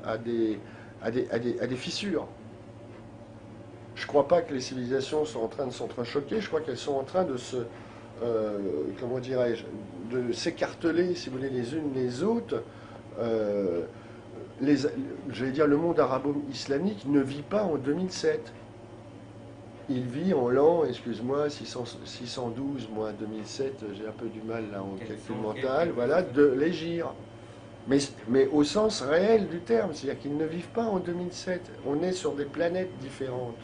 [SPEAKER 2] à des fissures. Je crois pas que les civilisations sont en train de s'entrechoquer, je crois qu'elles sont en train de comment dirais-je, de s'écarteler, si vous voulez, les unes les autres. Euh, J'allais dire, le monde arabo-islamique ne vit pas en 2007. Il vit en l'an, excuse-moi, 612, moi 2007, j'ai un peu du mal là en calcul mental, voilà, de l'Hégire. Mais au sens réel du terme, c'est-à-dire qu'ils ne vivent pas en 2007. On est sur des planètes différentes.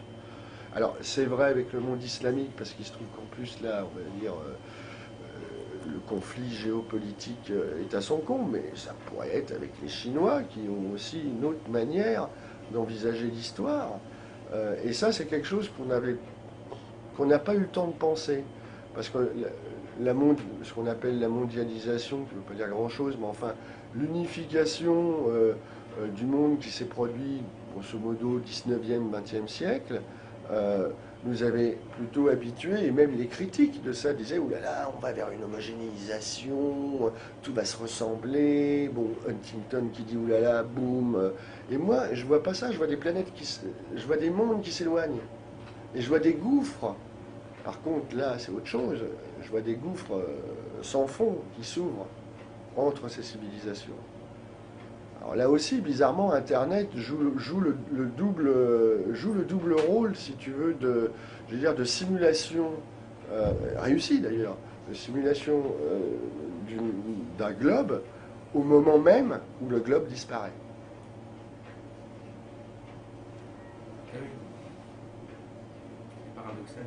[SPEAKER 2] Alors, c'est vrai avec le monde islamique, parce qu'il se trouve qu'en plus, là, on va dire, le conflit géopolitique est à son comble, mais ça pourrait être avec les Chinois, qui ont aussi une autre manière d'envisager l'histoire. Et ça, c'est quelque chose qu'on n'a pas eu le temps de penser. Parce que ce qu'on appelle la mondialisation, qui ne veut pas dire grand-chose, mais enfin, l'unification du monde qui s'est produit, grosso modo, 19e, 20e siècle, nous avait plutôt habitués, et même les critiques de ça disaient, oulala, on va vers une homogénéisation, tout va se ressembler, bon, Huntington qui dit oulala, boum. Et moi, je vois pas ça, je vois des planètes je vois des mondes qui s'éloignent, et je vois des gouffres. Par contre, là, c'est autre chose, je vois des gouffres sans fond qui s'ouvrent entre ces civilisations. Alors là aussi, bizarrement, Internet joue le double rôle, si tu veux, je veux dire, de simulation, réussie d'ailleurs, de simulation d'un globe au moment même où le globe disparaît.
[SPEAKER 3] Ah oui. Paradoxal.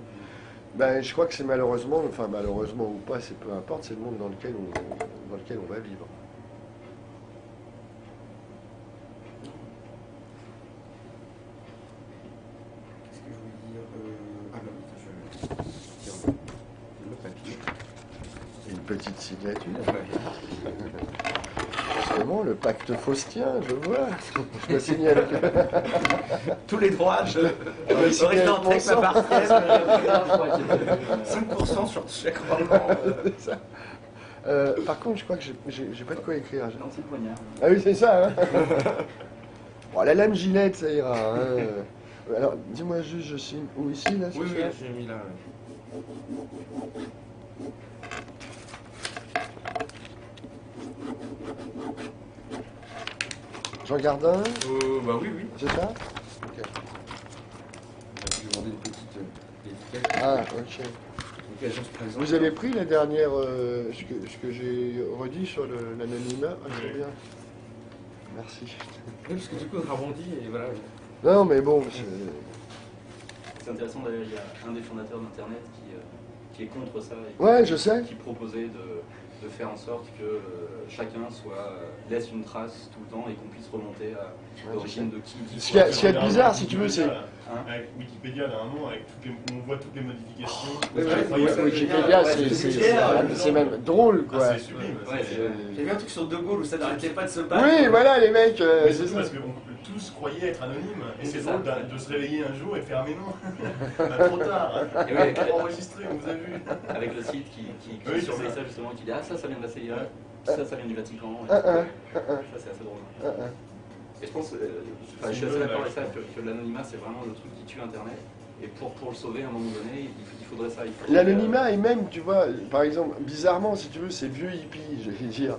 [SPEAKER 2] Ben, je crois que c'est malheureusement, enfin malheureusement ou pas, c'est peu importe, c'est le monde dans lequel on va vivre.
[SPEAKER 3] Qu'est-ce que je voulais dire Ah bah oui, je tire le papier.
[SPEAKER 2] Une petite signature.
[SPEAKER 3] Ouais.
[SPEAKER 2] Justement, le pacte faustien, je vois. Je me signe avec...
[SPEAKER 3] Tous les droits, je
[SPEAKER 2] me signe
[SPEAKER 3] aurais
[SPEAKER 2] avec mon
[SPEAKER 3] avec ma
[SPEAKER 2] sang.
[SPEAKER 3] partielle. 5% sur chaque roman.
[SPEAKER 2] C'est ça. Par contre, je crois que j'ai pas de quoi écrire.
[SPEAKER 1] L'anti-poignard.
[SPEAKER 2] Ah oui, c'est ça. Hein. Bon, la lame Gillette, ça ira. Hein. Alors, dis-moi juste, je signe où ici, là c'est
[SPEAKER 3] Oui, oui,
[SPEAKER 2] ça
[SPEAKER 3] j'ai mis là.
[SPEAKER 2] Jean Gardin,
[SPEAKER 3] Bah oui, oui.
[SPEAKER 2] c'est ça Ok.
[SPEAKER 3] Je vais demander une petite étiquette.
[SPEAKER 2] Ah, ok.
[SPEAKER 3] L'occasion se présente.
[SPEAKER 2] Vous avez pris la dernière, ce que j'ai redit sur l'anonymat Ah, c'est bien. Merci.
[SPEAKER 3] Oui, parce que du coup, on rebondit et voilà.
[SPEAKER 2] Non, mais bon,
[SPEAKER 1] C'est intéressant d'ailleurs, il y a un des fondateurs d'Internet qui est contre ça et
[SPEAKER 2] ouais, je sais.
[SPEAKER 1] qui proposait de faire en sorte que chacun laisse une trace tout le temps et qu'on puisse remonter à l'origine de qui.
[SPEAKER 2] Ce qui est bizarre, si tu veux, c'est...
[SPEAKER 4] Avec Wikipédia, normalement, on voit toutes les modifications.
[SPEAKER 3] Ouais, ouais,
[SPEAKER 2] Wikipédia, c'est même drôle, quoi.
[SPEAKER 4] Ah, c'est sublime.
[SPEAKER 1] Ouais,
[SPEAKER 3] J'ai vu un truc sur De Gaulle où ça n'arrêtait pas de se battre.
[SPEAKER 2] Oui, voilà, les mecs,
[SPEAKER 4] Mais
[SPEAKER 2] c'est
[SPEAKER 4] c'est
[SPEAKER 2] ça.
[SPEAKER 4] parce que tous croyaient être anonymes. Et
[SPEAKER 1] C'est
[SPEAKER 4] c'est
[SPEAKER 1] ça.
[SPEAKER 4] drôle de se réveiller un jour et de faire mais non, bah, trop tard.
[SPEAKER 1] Et ouais,
[SPEAKER 4] Enregistré, on vous a vu.
[SPEAKER 1] avec le site qui
[SPEAKER 4] Oui,
[SPEAKER 1] surveille
[SPEAKER 4] c'est
[SPEAKER 1] ça justement, qui dit ah ça vient de la CIA, ça vient du Vatican.
[SPEAKER 2] Ah, ah,
[SPEAKER 1] Ça c'est assez drôle.
[SPEAKER 2] ah, ah.
[SPEAKER 1] Et je pense, je suis assez d'accord avec ça, que l'anonymat c'est vraiment le truc qui tue Internet. Et pour le sauver à un moment donné, il faudrait ça.
[SPEAKER 2] L'anonymat est même, tu vois, par exemple, bizarrement, si tu veux, ces vieux hippies, j'allais dire,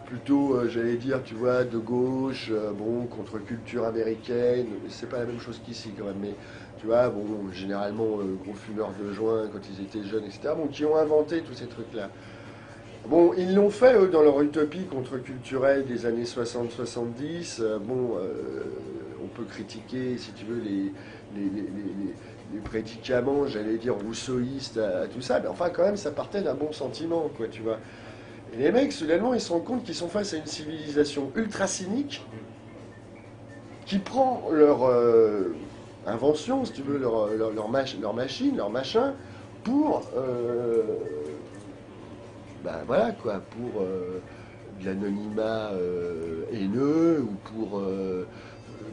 [SPEAKER 2] plutôt, j'allais dire, tu vois, de gauche, bon, contre-culture américaine, c'est pas la même chose qu'ici quand même, mais tu vois, bon, généralement, gros fumeurs de joint quand ils étaient jeunes, etc., bon, qui ont inventé tous ces trucs-là. Bon, ils l'ont fait, eux, dans leur utopie contre-culturelle des années 60-70. On peut critiquer, si tu veux, les prédicaments, j'allais dire, rousseauistes à tout ça, mais enfin, quand même, ça partait d'un bon sentiment, quoi, tu vois. Et les mecs, soudainement, ils se rendent compte qu'ils sont face à une civilisation ultra cynique qui prend leur invention, si tu veux, leur machine, leur machin, pour... ben voilà quoi, pour de l'anonymat haineux ou pour...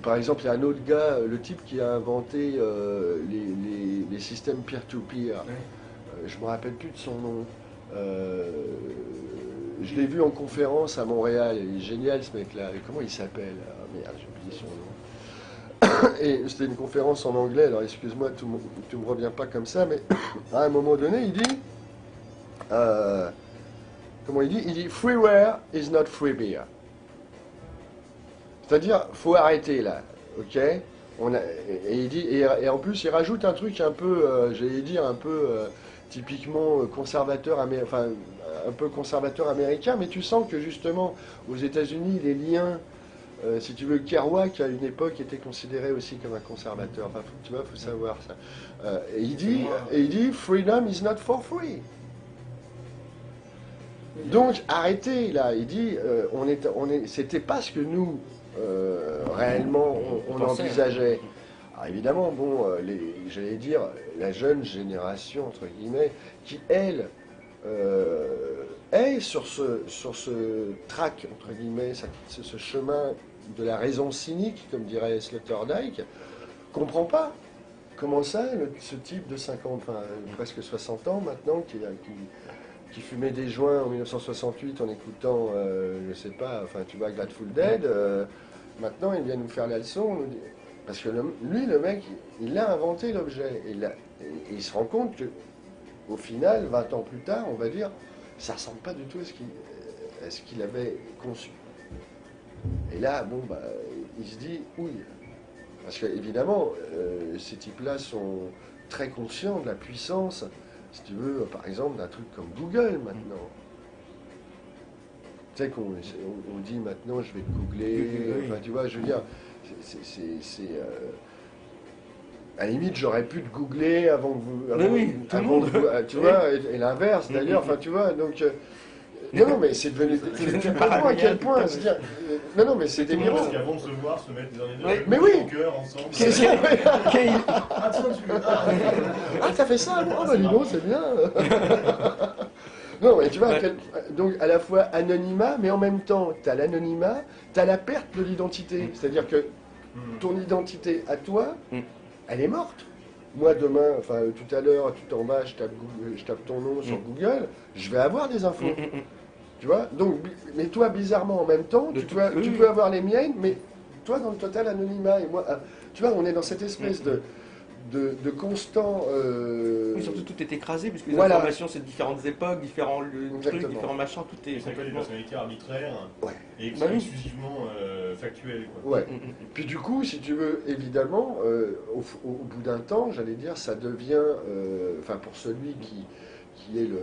[SPEAKER 2] par exemple, il y a un autre gars, le type qui a inventé les systèmes peer-to-peer. Je ne me rappelle plus de son nom. Je l'ai vu en conférence à Montréal. Il est génial ce mec-là. Comment il s'appelle? Ah, merde, j'ai oublié son nom. Et c'était une conférence en anglais. Alors excuse-moi, tu me reviens pas comme ça, mais à un moment donné, il dit... comment il dit? Il dit freeware is not free beer. C'est-à-dire, faut arrêter là, ok? Et il dit, et en plus, il rajoute un truc un peu, j'allais dire, un peu typiquement conservateur, enfin, un peu conservateur américain, mais tu sens que justement, aux États-Unis, les liens, si tu veux, Kerouac à une époque était considéré aussi comme un conservateur. Enfin, tu vois, faut savoir ça. Et il dit, freedom is not for free. Donc arrêtez là, il dit, c'était pas ce que nous réellement on envisageait. Alors évidemment, bon, j'allais dire la jeune génération entre guillemets qui elle est sur ce track entre guillemets, ce chemin de la raison cynique, comme dirait Sloterdijk, comprend pas comment ça, ce type de 50, enfin presque 60 ans maintenant qui fumait des joints en 1968 en écoutant, je sais pas, enfin tu vois, Grateful Dead, maintenant il vient nous faire la leçon, parce que lui, le mec, il a inventé l'objet, et il se rend compte que, au final, 20 ans plus tard, on va dire, ça ressemble pas du tout à ce qu'il avait conçu. Et là, bon, bah, il se dit, oui. Parce qu'évidemment, ces types-là sont très conscients de la puissance, si tu veux, par exemple, d'un truc comme Google maintenant. Tu sais qu'on dit maintenant, je vais te googler, enfin, tu vois, je veux dire, à la limite, j'aurais pu te googler avant que vous... Avant que vous, tu vois, et l'inverse d'ailleurs, enfin, tu vois, donc... non, mais c'est devenu... Tu comprends à quel point, c'est-à-dire... Non, mais c'est délirant.
[SPEAKER 4] Parce qu'avant de se voir, se mettre les
[SPEAKER 2] Mais oui.
[SPEAKER 4] au cœur ensemble.
[SPEAKER 2] Ah, tiens, ah, t'as fait ça? Ah, bah dis donc, c'est bien. Non, mais tu vois, donc à la fois anonymat, mais en même temps, t'as l'anonymat, t'as la perte de l'identité. C'est-à-dire que ton identité à toi, elle est morte. Moi, demain, enfin, tout à l'heure, tout en bas, je tape ton nom sur Google, je vais avoir des infos. Tu vois? Donc, mais toi, bizarrement, en même temps, tu peux avoir les miennes, mais toi, dans le total anonymat, et moi, tu vois, on est dans cette espèce de constant...
[SPEAKER 3] Oui, surtout tout est écrasé, puisque les informations, c'est de différentes époques, différents trucs, différents machins, tout est
[SPEAKER 4] complètement... des personnalités arbitraires et exclusivement factuelles. Quoi.
[SPEAKER 2] Ouais. Puis du coup, si tu veux, évidemment, au bout d'un temps, j'allais dire, ça devient... Enfin, pour celui qui est le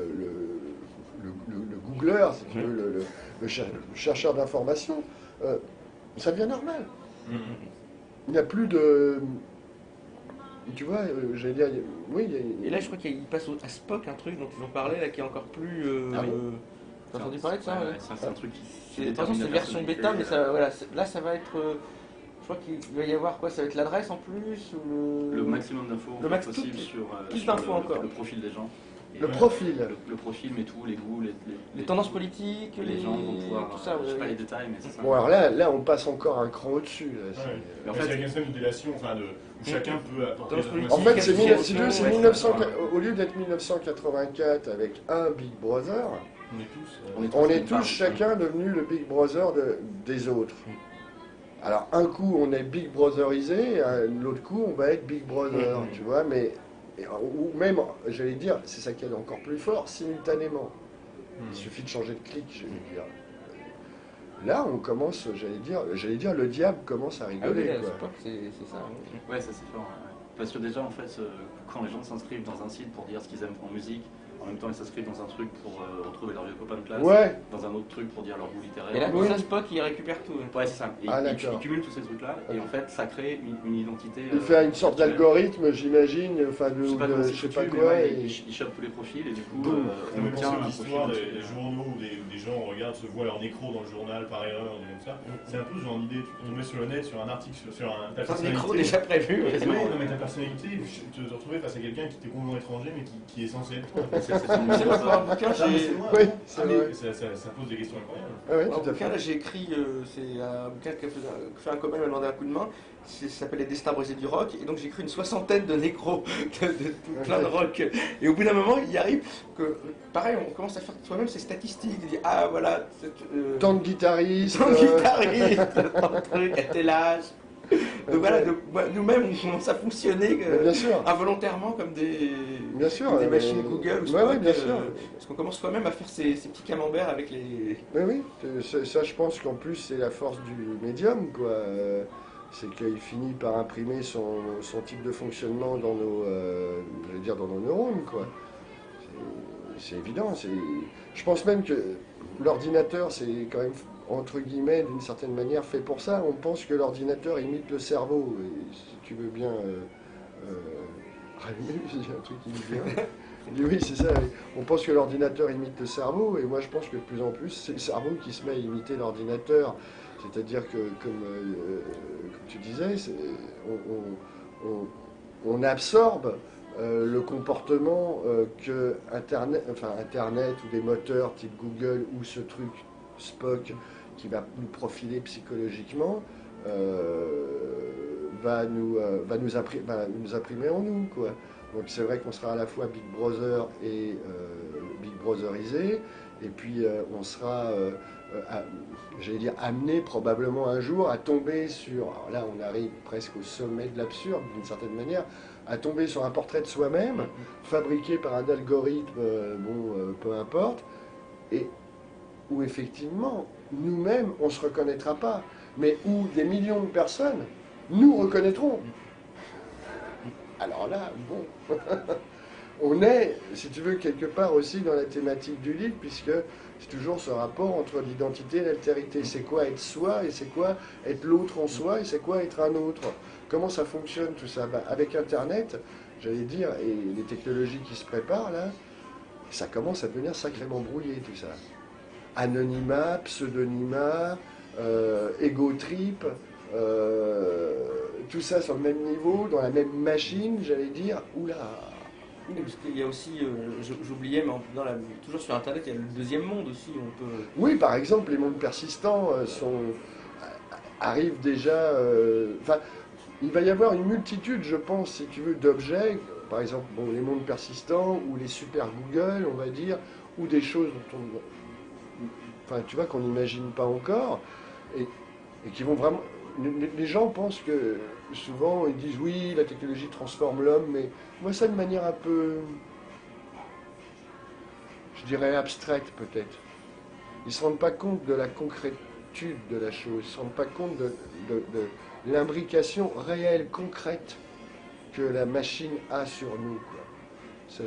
[SPEAKER 2] googleur, si tu veux, le chercheur d'informations, ça devient normal. Il n'y a plus de... Tu vois, j'allais dire, oui...
[SPEAKER 3] Et là, je crois qu'il passe à Spock, un truc dont ils ont parlé, là, qui est encore plus... T'as entendu parler de ça?
[SPEAKER 1] C'est un truc qui...
[SPEAKER 3] De toute façon, c'est une version bêta, mais ça, voilà, là, ça va être... je crois qu'il va y avoir quoi? Ça va être l'adresse en plus ou
[SPEAKER 1] le maximum d'infos possible sur le profil des gens.
[SPEAKER 2] Le profil.
[SPEAKER 1] Le profil, mais tout, les goûts,
[SPEAKER 3] les tendances politiques,
[SPEAKER 1] les gens vont pouvoir...
[SPEAKER 3] tout ça,
[SPEAKER 1] je sais pas les détails, mais c'est ça.
[SPEAKER 2] Bon, alors là, on passe encore un cran au-dessus.
[SPEAKER 4] En fait, il y a un système de délation, enfin, où chacun peut apporter des informations.
[SPEAKER 2] En fait, au lieu d'être 1984 avec un Big Brother, on est tous chacun devenu le Big Brother des autres. Alors, un coup, on est Big Brotherisé, l'autre coup, on va être Big Brother, tu vois, mais... Ou même, j'allais dire, c'est ça qui est encore plus fort, simultanément. Il suffit de changer de clic, j'allais dire. Là, on commence, j'allais dire, le diable commence à rigoler.
[SPEAKER 3] Ah oui, quoi. C'est ça.
[SPEAKER 1] Ouais, ça c'est fort. Ouais. Parce que déjà, en fait, quand les gens s'inscrivent dans un site pour dire ce qu'ils aiment en musique, en même temps ils s'inscrivent dans un truc pour retrouver leurs vieux copains de classe, dans un autre truc pour dire leur goût littéraire.
[SPEAKER 3] Et là, ça, Spock, il récupère tout.
[SPEAKER 1] Ouais, c'est ça. Et il cumule tous ces trucs-là, et en fait, ça crée une identité.
[SPEAKER 2] Il fait une sorte d'algorithme, j'imagine, enfin, je sais pas quoi.
[SPEAKER 1] Il chope tous les profils, et du coup,
[SPEAKER 4] on obtient l'histoire des journaux où des gens voient leur nécro dans le journal par erreur, comme ça. C'est un peu ce genre d'idée. Tu tombais sur le net, sur un article, sur ta personnalité.
[SPEAKER 3] Un nécro déjà prévu.
[SPEAKER 4] Oui, non, mais ta personnalité, tu te retrouver face à quelqu'un qui t'est complètement étranger, mais qui est censé être toi.
[SPEAKER 3] C'est moi, pour un bouquin, ça
[SPEAKER 4] pose des questions incroyables.
[SPEAKER 2] Ah ouais,
[SPEAKER 3] un bouquin, là, j'ai écrit, c'est un bouquin qui a fait un copain, il m'a demandé un coup de main. Ça s'appelle Les Destins brisés du rock, et donc j'ai écrit une soixantaine de nécros, de plein de rock. Et au bout d'un moment, il arrive que, pareil, on commence à faire soi-même ses statistiques. Il dit, ah voilà,
[SPEAKER 2] tant de guitaristes,
[SPEAKER 3] tant de trucs, à tel âge. Donc voilà, nous-mêmes, on commence à fonctionner involontairement comme des machines Google ou
[SPEAKER 2] Spock, bien sûr.
[SPEAKER 3] Parce qu'on commence soi-même à faire ces petits camemberts avec les...
[SPEAKER 2] Oui, ça je pense qu'en plus c'est la force du médium, quoi. C'est qu'il finit par imprimer son type de fonctionnement dans dans nos neurones, quoi. C'est évident. Je pense même que l'ordinateur, c'est quand même, entre guillemets, d'une certaine manière, fait pour ça. On pense que l'ordinateur imite le cerveau. Et si tu veux bien rallumer, j'ai un truc qui me vient. Oui, c'est ça. On pense que l'ordinateur imite le cerveau, et moi je pense que de plus en plus, c'est le cerveau qui se met à imiter l'ordinateur. C'est-à-dire que, comme tu disais, on absorbe le comportement que Internet ou des moteurs type Google ou ce truc Spock qui va nous profiler psychologiquement va nous imprimer en nous, quoi. Donc c'est vrai qu'on sera à la fois Big Brother et Big Brotherisé, et puis on sera, j'allais dire, amené probablement un jour à tomber sur, alors là on arrive presque au sommet de l'absurde d'une certaine manière, à tomber sur un portrait de soi-même, fabriqué par un algorithme, peu importe, et où effectivement, nous-mêmes, on ne se reconnaîtra pas. mais où des millions de personnes nous reconnaîtront. Alors là, bon, on est, si tu veux, quelque part aussi dans la thématique du livre, puisque c'est toujours ce rapport entre l'identité et l'altérité. C'est quoi être soi, et c'est quoi être l'autre en soi, et c'est quoi être un autre. Comment ça fonctionne tout ça? Avec Internet, j'allais dire, et les technologies qui se préparent là, ça commence à devenir sacrément brouillé tout ça. Anonymat, pseudonymat, ego trip, tout ça sur le même niveau, dans la même machine, j'allais dire, oula.
[SPEAKER 3] Parce qu'il y a aussi, j'oubliais, mais toujours sur Internet, il y a le deuxième monde aussi. On peut...
[SPEAKER 2] Oui, par exemple, les mondes persistants arrivent déjà... il va y avoir une multitude, je pense, si tu veux, d'objets, par exemple, bon, les mondes persistants, ou les super Google, on va dire, ou des choses dont tu vois, qu'on n'imagine pas encore, et qui vont vraiment... Les gens pensent que, souvent, ils disent, oui, la technologie transforme l'homme, mais moi, ça de manière un peu, je dirais, abstraite, peut-être. Ils ne se rendent pas compte de la concrétude de la chose, ils ne se rendent pas compte de l'imbrication réelle, concrète, que la machine a sur nous, quoi.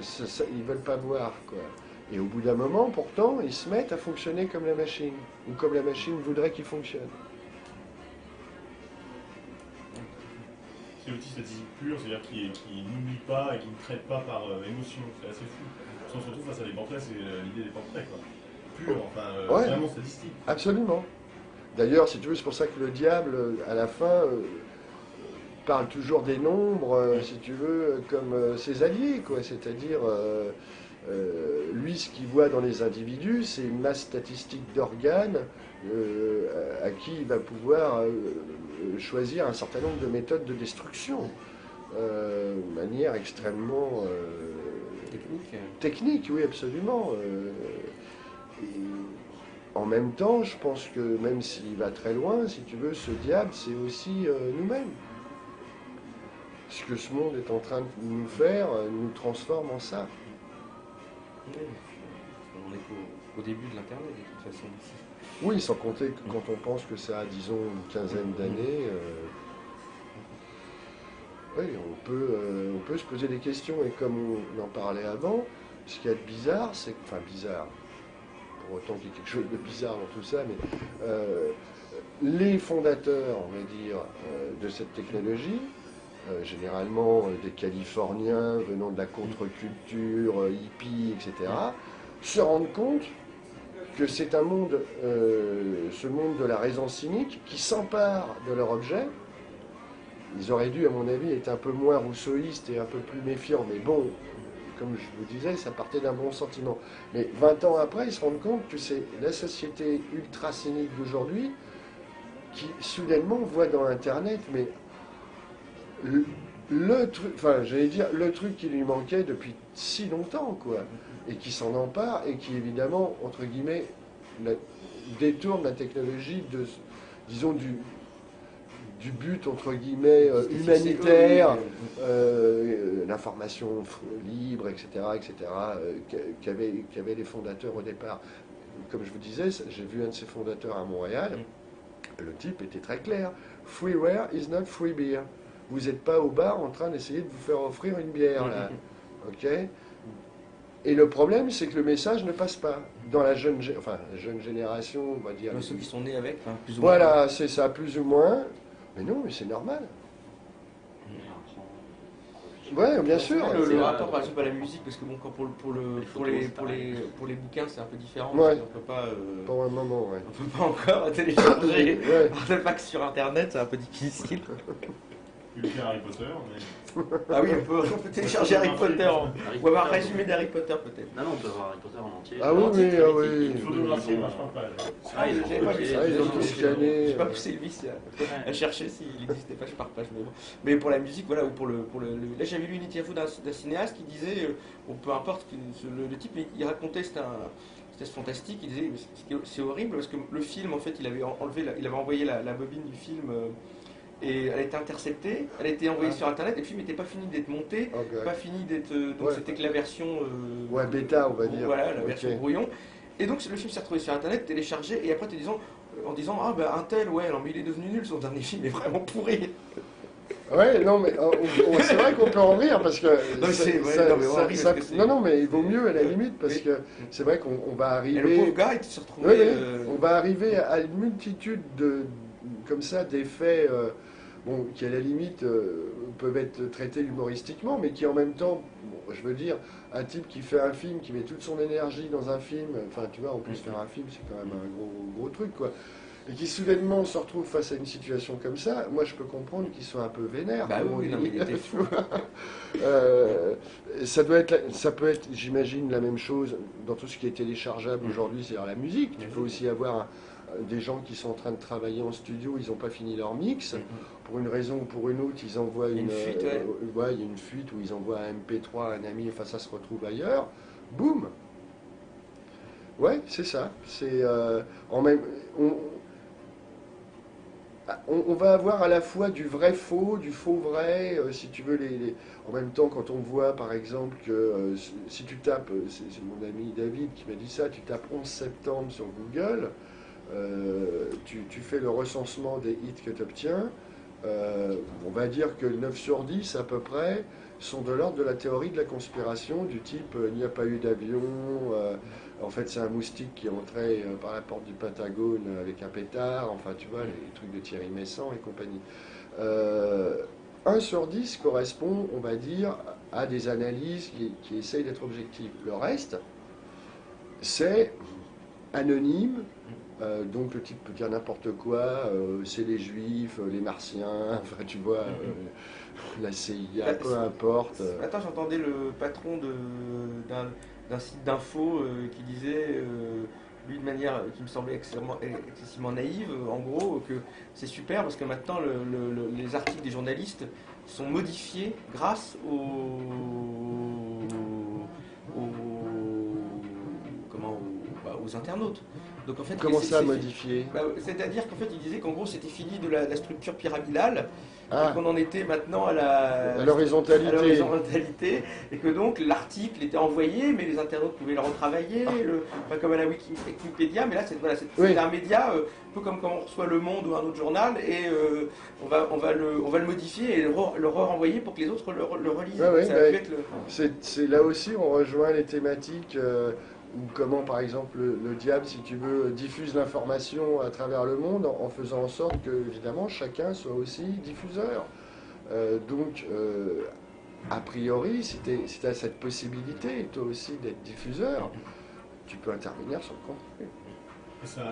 [SPEAKER 2] Ils ne veulent pas voir, quoi. Et au bout d'un moment, pourtant, ils se mettent à fonctionner comme la machine, ou comme la machine voudrait qu'ils fonctionnent.
[SPEAKER 4] C'est l'autiste pur, c'est-à-dire qui n'oublie pas et qui ne traite pas par émotion, c'est assez fou. Surtout face à des portraits, c'est l'idée des portraits, quoi. Pur, enfin,
[SPEAKER 2] ouais,
[SPEAKER 4] vraiment statistique.
[SPEAKER 2] Absolument. D'ailleurs, si tu veux, c'est pour ça que le diable, à la fin, parle toujours des nombres, si tu veux, comme ses alliés, quoi. C'est-à-dire, lui, ce qu'il voit dans les individus, c'est une masse statistique d'organes à qui il va pouvoir choisir un certain nombre de méthodes de destruction, de manière extrêmement technique, oui, absolument. Et en même temps, je pense que même s'il va très loin, si tu veux, ce diable, c'est aussi nous-mêmes. Ce que ce monde est en train de nous faire nous transforme en ça.
[SPEAKER 3] Oui. On est au début de l'Internet, de toute façon.
[SPEAKER 2] Oui, sans compter que quand on pense que ça a, disons, une quinzaine d'années, oui, on peut se poser des questions. Et comme on en parlait avant, ce qui est bizarre, c'est... Enfin, bizarre, pour autant qu'il y ait quelque chose de bizarre dans tout ça, mais les fondateurs, on va dire, de cette technologie, généralement des Californiens venant de la contre-culture, hippie, etc., se rendent compte que c'est un monde, ce monde de la raison cynique, qui s'empare de leur objet. Ils auraient dû, à mon avis, être un peu moins rousseauistes et un peu plus méfiants, mais bon, comme je vous disais, ça partait d'un bon sentiment. Mais 20 ans après, ils se rendent compte que c'est la société ultra cynique d'aujourd'hui qui, soudainement, voit dans Internet, mais le truc, enfin, j'allais dire, le truc qui lui manquait depuis si longtemps, quoi, et qui s'en empare, et qui, évidemment, entre guillemets, détourne la technologie de, disons, du but, entre guillemets, humanitaire, l'information libre, etc., qu'avaient les fondateurs au départ. Comme je vous disais, j'ai vu un de ces fondateurs à Montréal, le type était très clair. Freeware is not free beer. Vous n'êtes pas au bar en train d'essayer de vous faire offrir une bière, là. Ok ? Et le problème, c'est que le message ne passe pas. Dans la jeune génération, on va dire...
[SPEAKER 3] Ceux qui sont nés avec, enfin, plus ou moins.
[SPEAKER 2] Voilà, c'est ça, plus ou moins. Mais non, mais c'est normal. Ouais, bien sûr.
[SPEAKER 3] Le rapport, par exemple, à la musique, parce que bon, quand pour les bouquins, c'est un peu différent.
[SPEAKER 2] Ouais.
[SPEAKER 3] On peut pas...
[SPEAKER 2] Pour un moment, ouais.
[SPEAKER 3] On peut pas encore télécharger artefacts sur Internet, c'est un peu difficile.
[SPEAKER 4] Tu peux faire Harry Potter, mais...
[SPEAKER 3] Ah oui, on peut télécharger Harry Potter. Ou avoir un résumé d'Harry Potter, peut-être.
[SPEAKER 1] Non, on peut avoir Harry Potter en entier.
[SPEAKER 2] Ah oui, oui.
[SPEAKER 4] Il faut de l'ancier, moi je parle pas.
[SPEAKER 3] Ah, j'avais pas vu ça.
[SPEAKER 2] Ils ont tout scanné.
[SPEAKER 3] J'ai pas poussé le vice à chercher s'il n'existait pas, je partage. Mais pour la musique, voilà, ou pour le... Là, j'avais lu une interview d'un cinéaste qui disait, bon, peu importe, le type, il racontait, c'était fantastique, il disait, c'est horrible, parce que le film, en fait, il avait envoyé la bobine du film... Et elle a été interceptée, elle a été envoyée sur Internet, et le film n'était pas fini d'être monté, pas fini d'être... donc c'était que la version...
[SPEAKER 2] bêta, on va dire.
[SPEAKER 3] Voilà, la version brouillon. Et donc le film s'est retrouvé sur Internet, téléchargé, et après, te disant, en disant ah ben un tel, ouais, non mais il est devenu nul, son dernier film est vraiment pourri.
[SPEAKER 2] Ouais, non, mais c'est vrai qu'on peut en rire parce que.
[SPEAKER 3] Non,
[SPEAKER 2] mais il vaut mieux à la limite parce que c'est vrai qu'on va arriver.
[SPEAKER 3] Et le pauvre gars, il se retrouvait.
[SPEAKER 2] On va arriver à une multitude comme ça d'effets qui à la limite peuvent être traités humoristiquement, mais qui en même temps, je veux dire, un type qui fait un film, qui met toute son énergie dans un film, enfin tu vois, en plus faire un film, c'est quand même un gros truc, quoi. Et qui soudainement se retrouve face à une situation comme ça, moi je peux comprendre qu'ils soient un peu vénères.
[SPEAKER 3] Bah oui, non, mais il était fou.
[SPEAKER 2] Ça peut être, j'imagine, la même chose dans tout ce qui est téléchargeable aujourd'hui, c'est-à-dire la musique. Tu peux aussi avoir des gens qui sont en train de travailler en studio, ils n'ont pas fini leur mix. Pour une raison ou pour une autre, ils envoient une fuite, il y a une fuite où ils envoient un MP3 à un ami, enfin ça se retrouve ailleurs. Boum. Ouais, c'est ça. C'est on va avoir à la fois du vrai faux, du faux vrai, si tu veux. En même temps, quand on voit par exemple que si tu tapes, c'est mon ami David qui m'a dit ça, tu tapes 11 septembre sur Google, tu fais le recensement des hits que tu obtiens, on va dire que 9 sur 10 à peu près sont de l'ordre de la théorie de la conspiration, du type il n'y a pas eu d'avion, en fait c'est un moustique qui est entré par la porte du Pentagone avec un pétard, enfin tu vois, les trucs de Thierry Messant et compagnie. 1 sur 10 correspond, on va dire, à des analyses qui essayent d'être objectives. Le reste, c'est anonyme. Donc le type peut dire n'importe quoi, c'est les juifs, les martiens, enfin tu vois, la CIA, peu importe.
[SPEAKER 3] Attends, j'entendais le patron d'un site d'info qui disait, lui de manière qui me semblait excessivement naïve, en gros, que c'est super parce que maintenant les articles des journalistes sont modifiés grâce aux internautes. Donc, en fait,
[SPEAKER 2] comment ça modifier?
[SPEAKER 3] C'est-à-dire qu'en fait, il disait qu'en gros, c'était fini de la structure pyramidale, et qu'on en était maintenant à l'horizontalité, et que donc l'article était envoyé, mais les internautes pouvaient le retravailler, pas comme à la Wikipédia, mais là, c'est un média, un peu comme quand on reçoit Le Monde ou un autre journal, et on va le modifier et le renvoyer pour que les autres le relisent.
[SPEAKER 2] C'est là aussi, on rejoint les thématiques. Ou comment, par exemple, le diable, si tu veux, diffuse l'information à travers le monde en faisant en sorte que, évidemment, chacun soit aussi diffuseur. Donc, a priori, si tu as cette possibilité, toi aussi, d'être diffuseur, tu peux intervenir sur le contenu.
[SPEAKER 4] Ça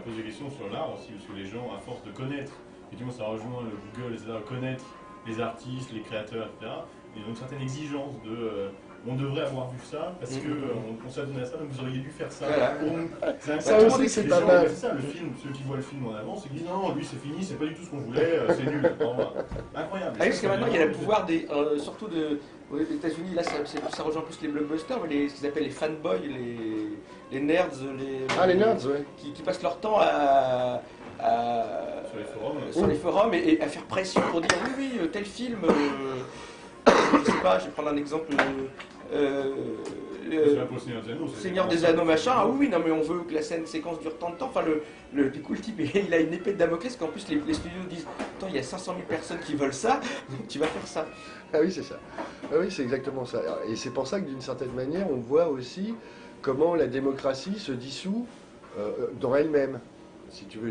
[SPEAKER 4] pose des questions sur l'art aussi, parce que les gens, à force de connaître, effectivement, ça rejoint le Google, etc., connaître les artistes, les créateurs, etc., ils ont une certaine exigence de... on devrait avoir vu ça parce qu'on s'est donné à ça, donc vous auriez dû faire ça. Voilà.
[SPEAKER 2] Ça aussi, c'est pas mal.
[SPEAKER 4] C'est ça, le film, ceux qui voient le film en avance, ils disent non, lui c'est fini, c'est pas du tout ce qu'on voulait, c'est nul. Incroyable.
[SPEAKER 3] Parce que maintenant, il y a le pouvoir surtout aux États-Unis, là ça rejoint plus les blockbusters, mais ce qu'ils appellent les fanboys, les nerds,
[SPEAKER 2] les nerds, ouais.
[SPEAKER 3] qui passent leur temps sur les forums et à faire pression pour dire oui, tel film. Je sais pas, je vais prendre un exemple. Seigneur des Anneaux, machin. Ah oui, non mais on veut que la séquence dure tant de temps. Enfin, du coup, le type, il a une épée de Damoclès qu'en plus les studios disent attends, il y a 500 000 personnes qui veulent ça, donc tu vas faire ça.
[SPEAKER 2] Ah oui, c'est ça. Ah oui, c'est exactement ça. Et c'est pour ça que d'une certaine manière, on voit aussi comment la démocratie se dissout dans elle-même. Si tu veux,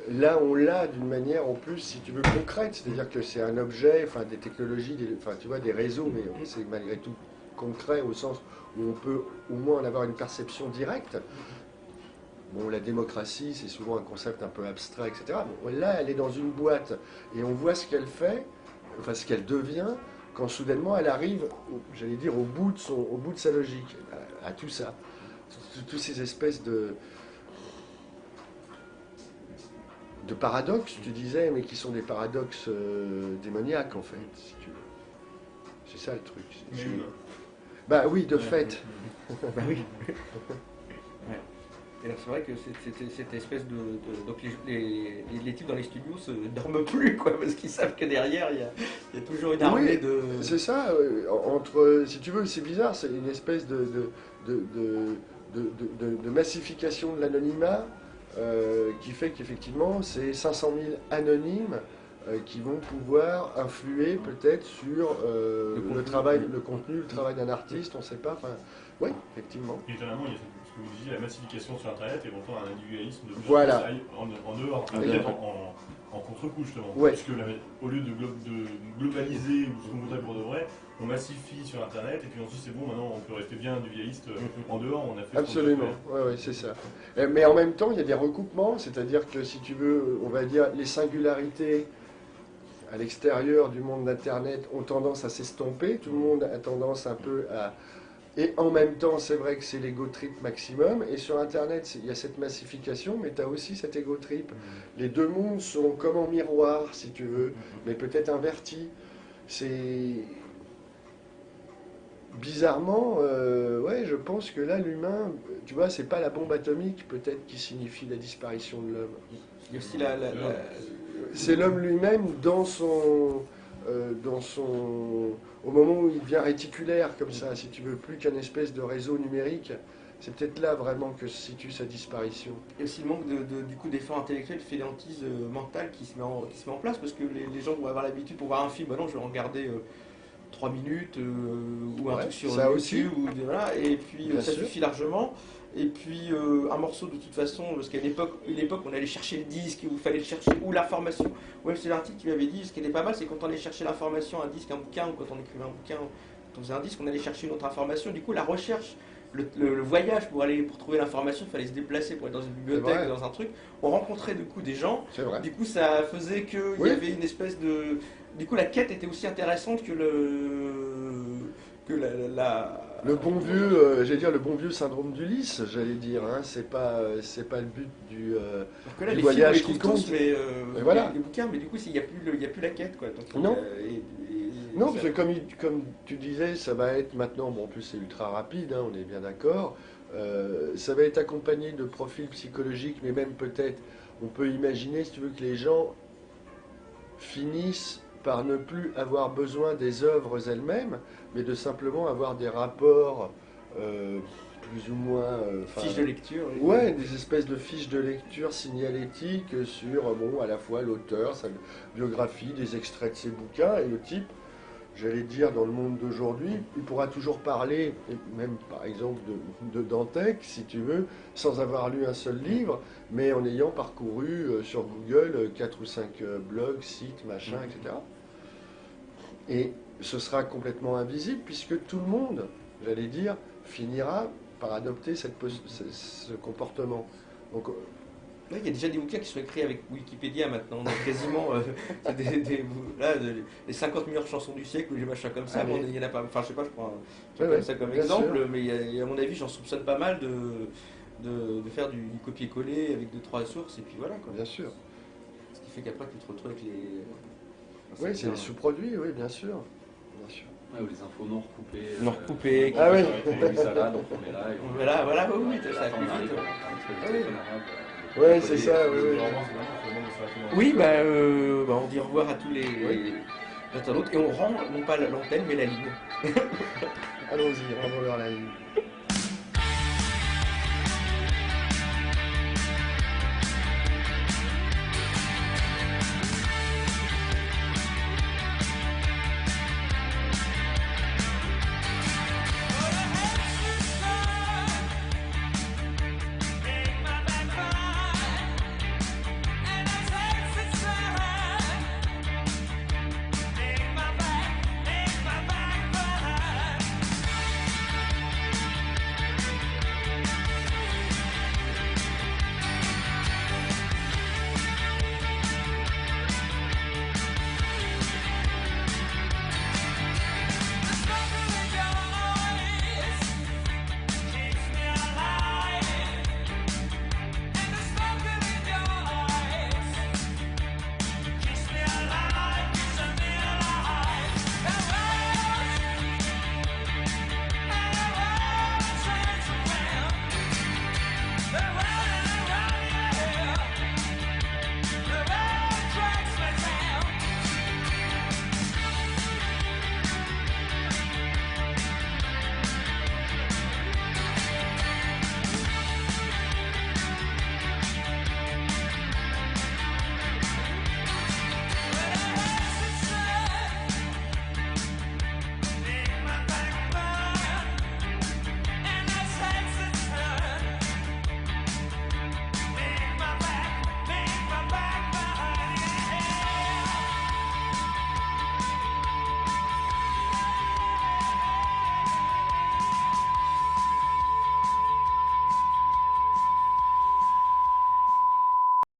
[SPEAKER 2] là, on l'a d'une manière en plus, si tu veux, concrète, c'est-à-dire que c'est un objet, enfin des technologies, tu vois, des réseaux, mais c'est malgré tout concret au sens où on peut au moins en avoir une perception directe. Bon, la démocratie, c'est souvent un concept un peu abstrait, etc. Bon, là, elle est dans une boîte et on voit ce qu'elle fait, enfin ce qu'elle devient, quand soudainement elle arrive, j'allais dire, au bout de sa logique, à tout ça, toutes ces espèces de paradoxes, tu disais, mais qui sont des paradoxes démoniaques, en fait, si tu veux. C'est ça le truc. Bah oui, de fait.
[SPEAKER 3] Bah oui. Et c'est vrai que cette espèce donc les types dans les studios ne dorment plus, quoi, parce qu'ils savent que derrière, il y a toujours une armée de...
[SPEAKER 2] C'est ça, si tu veux, c'est bizarre, c'est une espèce de massification de l'anonymat qui fait qu'effectivement, c'est 500 000 anonymes qui vont pouvoir influer peut-être sur le travail, le contenu, le travail d'un artiste, on ne sait pas. Enfin, oui, effectivement.
[SPEAKER 4] Et étonnamment, il y a ce que vous disiez, la massification sur Internet et pourtant un individualisme de plus
[SPEAKER 2] voilà.
[SPEAKER 4] en dehors, peut-être en contre-coup justement.
[SPEAKER 2] Ouais.
[SPEAKER 4] Puisque au lieu de globaliser ou ce qu'on voudrait pour de vrai, on massifie sur Internet et puis on se dit c'est bon, maintenant on peut rester bien individualiste en dehors, on a fait
[SPEAKER 2] absolument, oui, c'est ça. Mais en même temps, il y a des recoupements, c'est-à-dire que si tu veux, on va dire, les singularités à l'extérieur du monde d'Internet ont tendance à s'estomper, tout le monde a tendance un peu à... Et en même temps, c'est vrai que c'est l'ego trip maximum, et sur Internet, il y a cette massification, mais tu as aussi cet ego trip. Les deux mondes sont comme en miroir, si tu veux, mais peut-être invertis. C'est... Bizarrement, ouais, je pense que là, l'humain, tu vois, c'est pas la bombe atomique peut-être qui signifie la disparition de l'homme.
[SPEAKER 3] Il y a aussi
[SPEAKER 2] c'est l'homme lui-même au moment où il devient réticulaire comme ça, si tu veux, plus qu'un espèce de réseau numérique. C'est peut-être là vraiment que se situe sa disparition.
[SPEAKER 3] Il y a aussi le manque du coup d'efforts intellectuels, de fainéantise mentale qui se met en place, parce que les gens vont avoir l'habitude pour voir un film, bah non, je vais en regarder 3 minutes ou un truc sur
[SPEAKER 2] ça
[SPEAKER 3] YouTube,
[SPEAKER 2] aussi.
[SPEAKER 3] Voilà, et puis ça
[SPEAKER 2] sûr.
[SPEAKER 3] suffit largement. Et puis un morceau de toute façon, parce qu'à une époque on allait chercher le disque, où il fallait chercher ou l'information. Ouais, c'est l'article qui m'avait dit, ce qui était pas mal, c'est quand on allait chercher l'information, un disque, un bouquin, ou quand on écrivait un bouquin, quand on faisait un disque, on allait chercher une autre information. Du coup, la recherche, le voyage pour trouver l'information, il fallait se déplacer pour être dans une bibliothèque, dans un truc. On rencontrait du coup des gens.
[SPEAKER 2] C'est vrai.
[SPEAKER 3] Du coup, ça faisait qu'il y avait une espèce de... Du coup, la quête était aussi intéressante que
[SPEAKER 2] le bon vieux, j'allais dire le bon vieux syndrome d'Ulysse, j'allais dire. Hein, c'est pas le but du voyage qui compte.
[SPEAKER 3] Tous, mais
[SPEAKER 2] voilà.
[SPEAKER 3] les bouquins, mais du coup, il n'y a plus la quête, quoi. Donc,
[SPEAKER 2] non. Non, parce que comme tu disais, ça va être maintenant, bon, en plus c'est ultra rapide, hein, on est bien d'accord, ça va être accompagné de profils psychologiques, mais même peut-être, on peut imaginer, si tu veux, que les gens finissent par ne plus avoir besoin des œuvres elles-mêmes, mais de simplement avoir des rapports plus ou moins...
[SPEAKER 3] fiches de lecture.
[SPEAKER 2] Ouais, des espèces de fiches de lecture signalétiques sur, bon, à la fois l'auteur, sa biographie, des extraits de ses bouquins, et le type, j'allais dire, dans le monde d'aujourd'hui, il pourra toujours parler, même par exemple de Dantec, si tu veux, sans avoir lu un seul livre, mais en ayant parcouru sur Google 4 ou 5 blogs, sites, machins, etc. Et ce sera complètement invisible, puisque tout le monde, j'allais dire, finira par adopter ce comportement. Donc,
[SPEAKER 3] oui, il y a déjà des bouquins qui sont écrits avec Wikipédia maintenant, donc quasiment les 50 meilleures chansons du siècle ou des machins comme ça. Bon, il y en a pas, enfin je sais pas, je prends ça comme exemple, sûr. Mais à mon avis j'en soupçonne pas mal de faire du copier-coller avec 2-3 sources et puis voilà quoi.
[SPEAKER 2] Bien sûr.
[SPEAKER 3] Ce qui fait qu'après tu te retrouves avec les...
[SPEAKER 2] Oui, c'est des sous-produits, oui, bien sûr. Bien sûr.
[SPEAKER 1] Ouais, ou les infos non recoupées.
[SPEAKER 3] Non recoupées.
[SPEAKER 2] Ah oui.
[SPEAKER 1] Ça là, donc on est là. Et on...
[SPEAKER 3] Voilà, oui, ça a plus vite.
[SPEAKER 2] Oui, c'est ça, oui.
[SPEAKER 3] Oui, on dit au revoir à tous les internautes et on rend non pas l'antenne mais la ligne.
[SPEAKER 2] Allons-y, rendons-leur la ligne.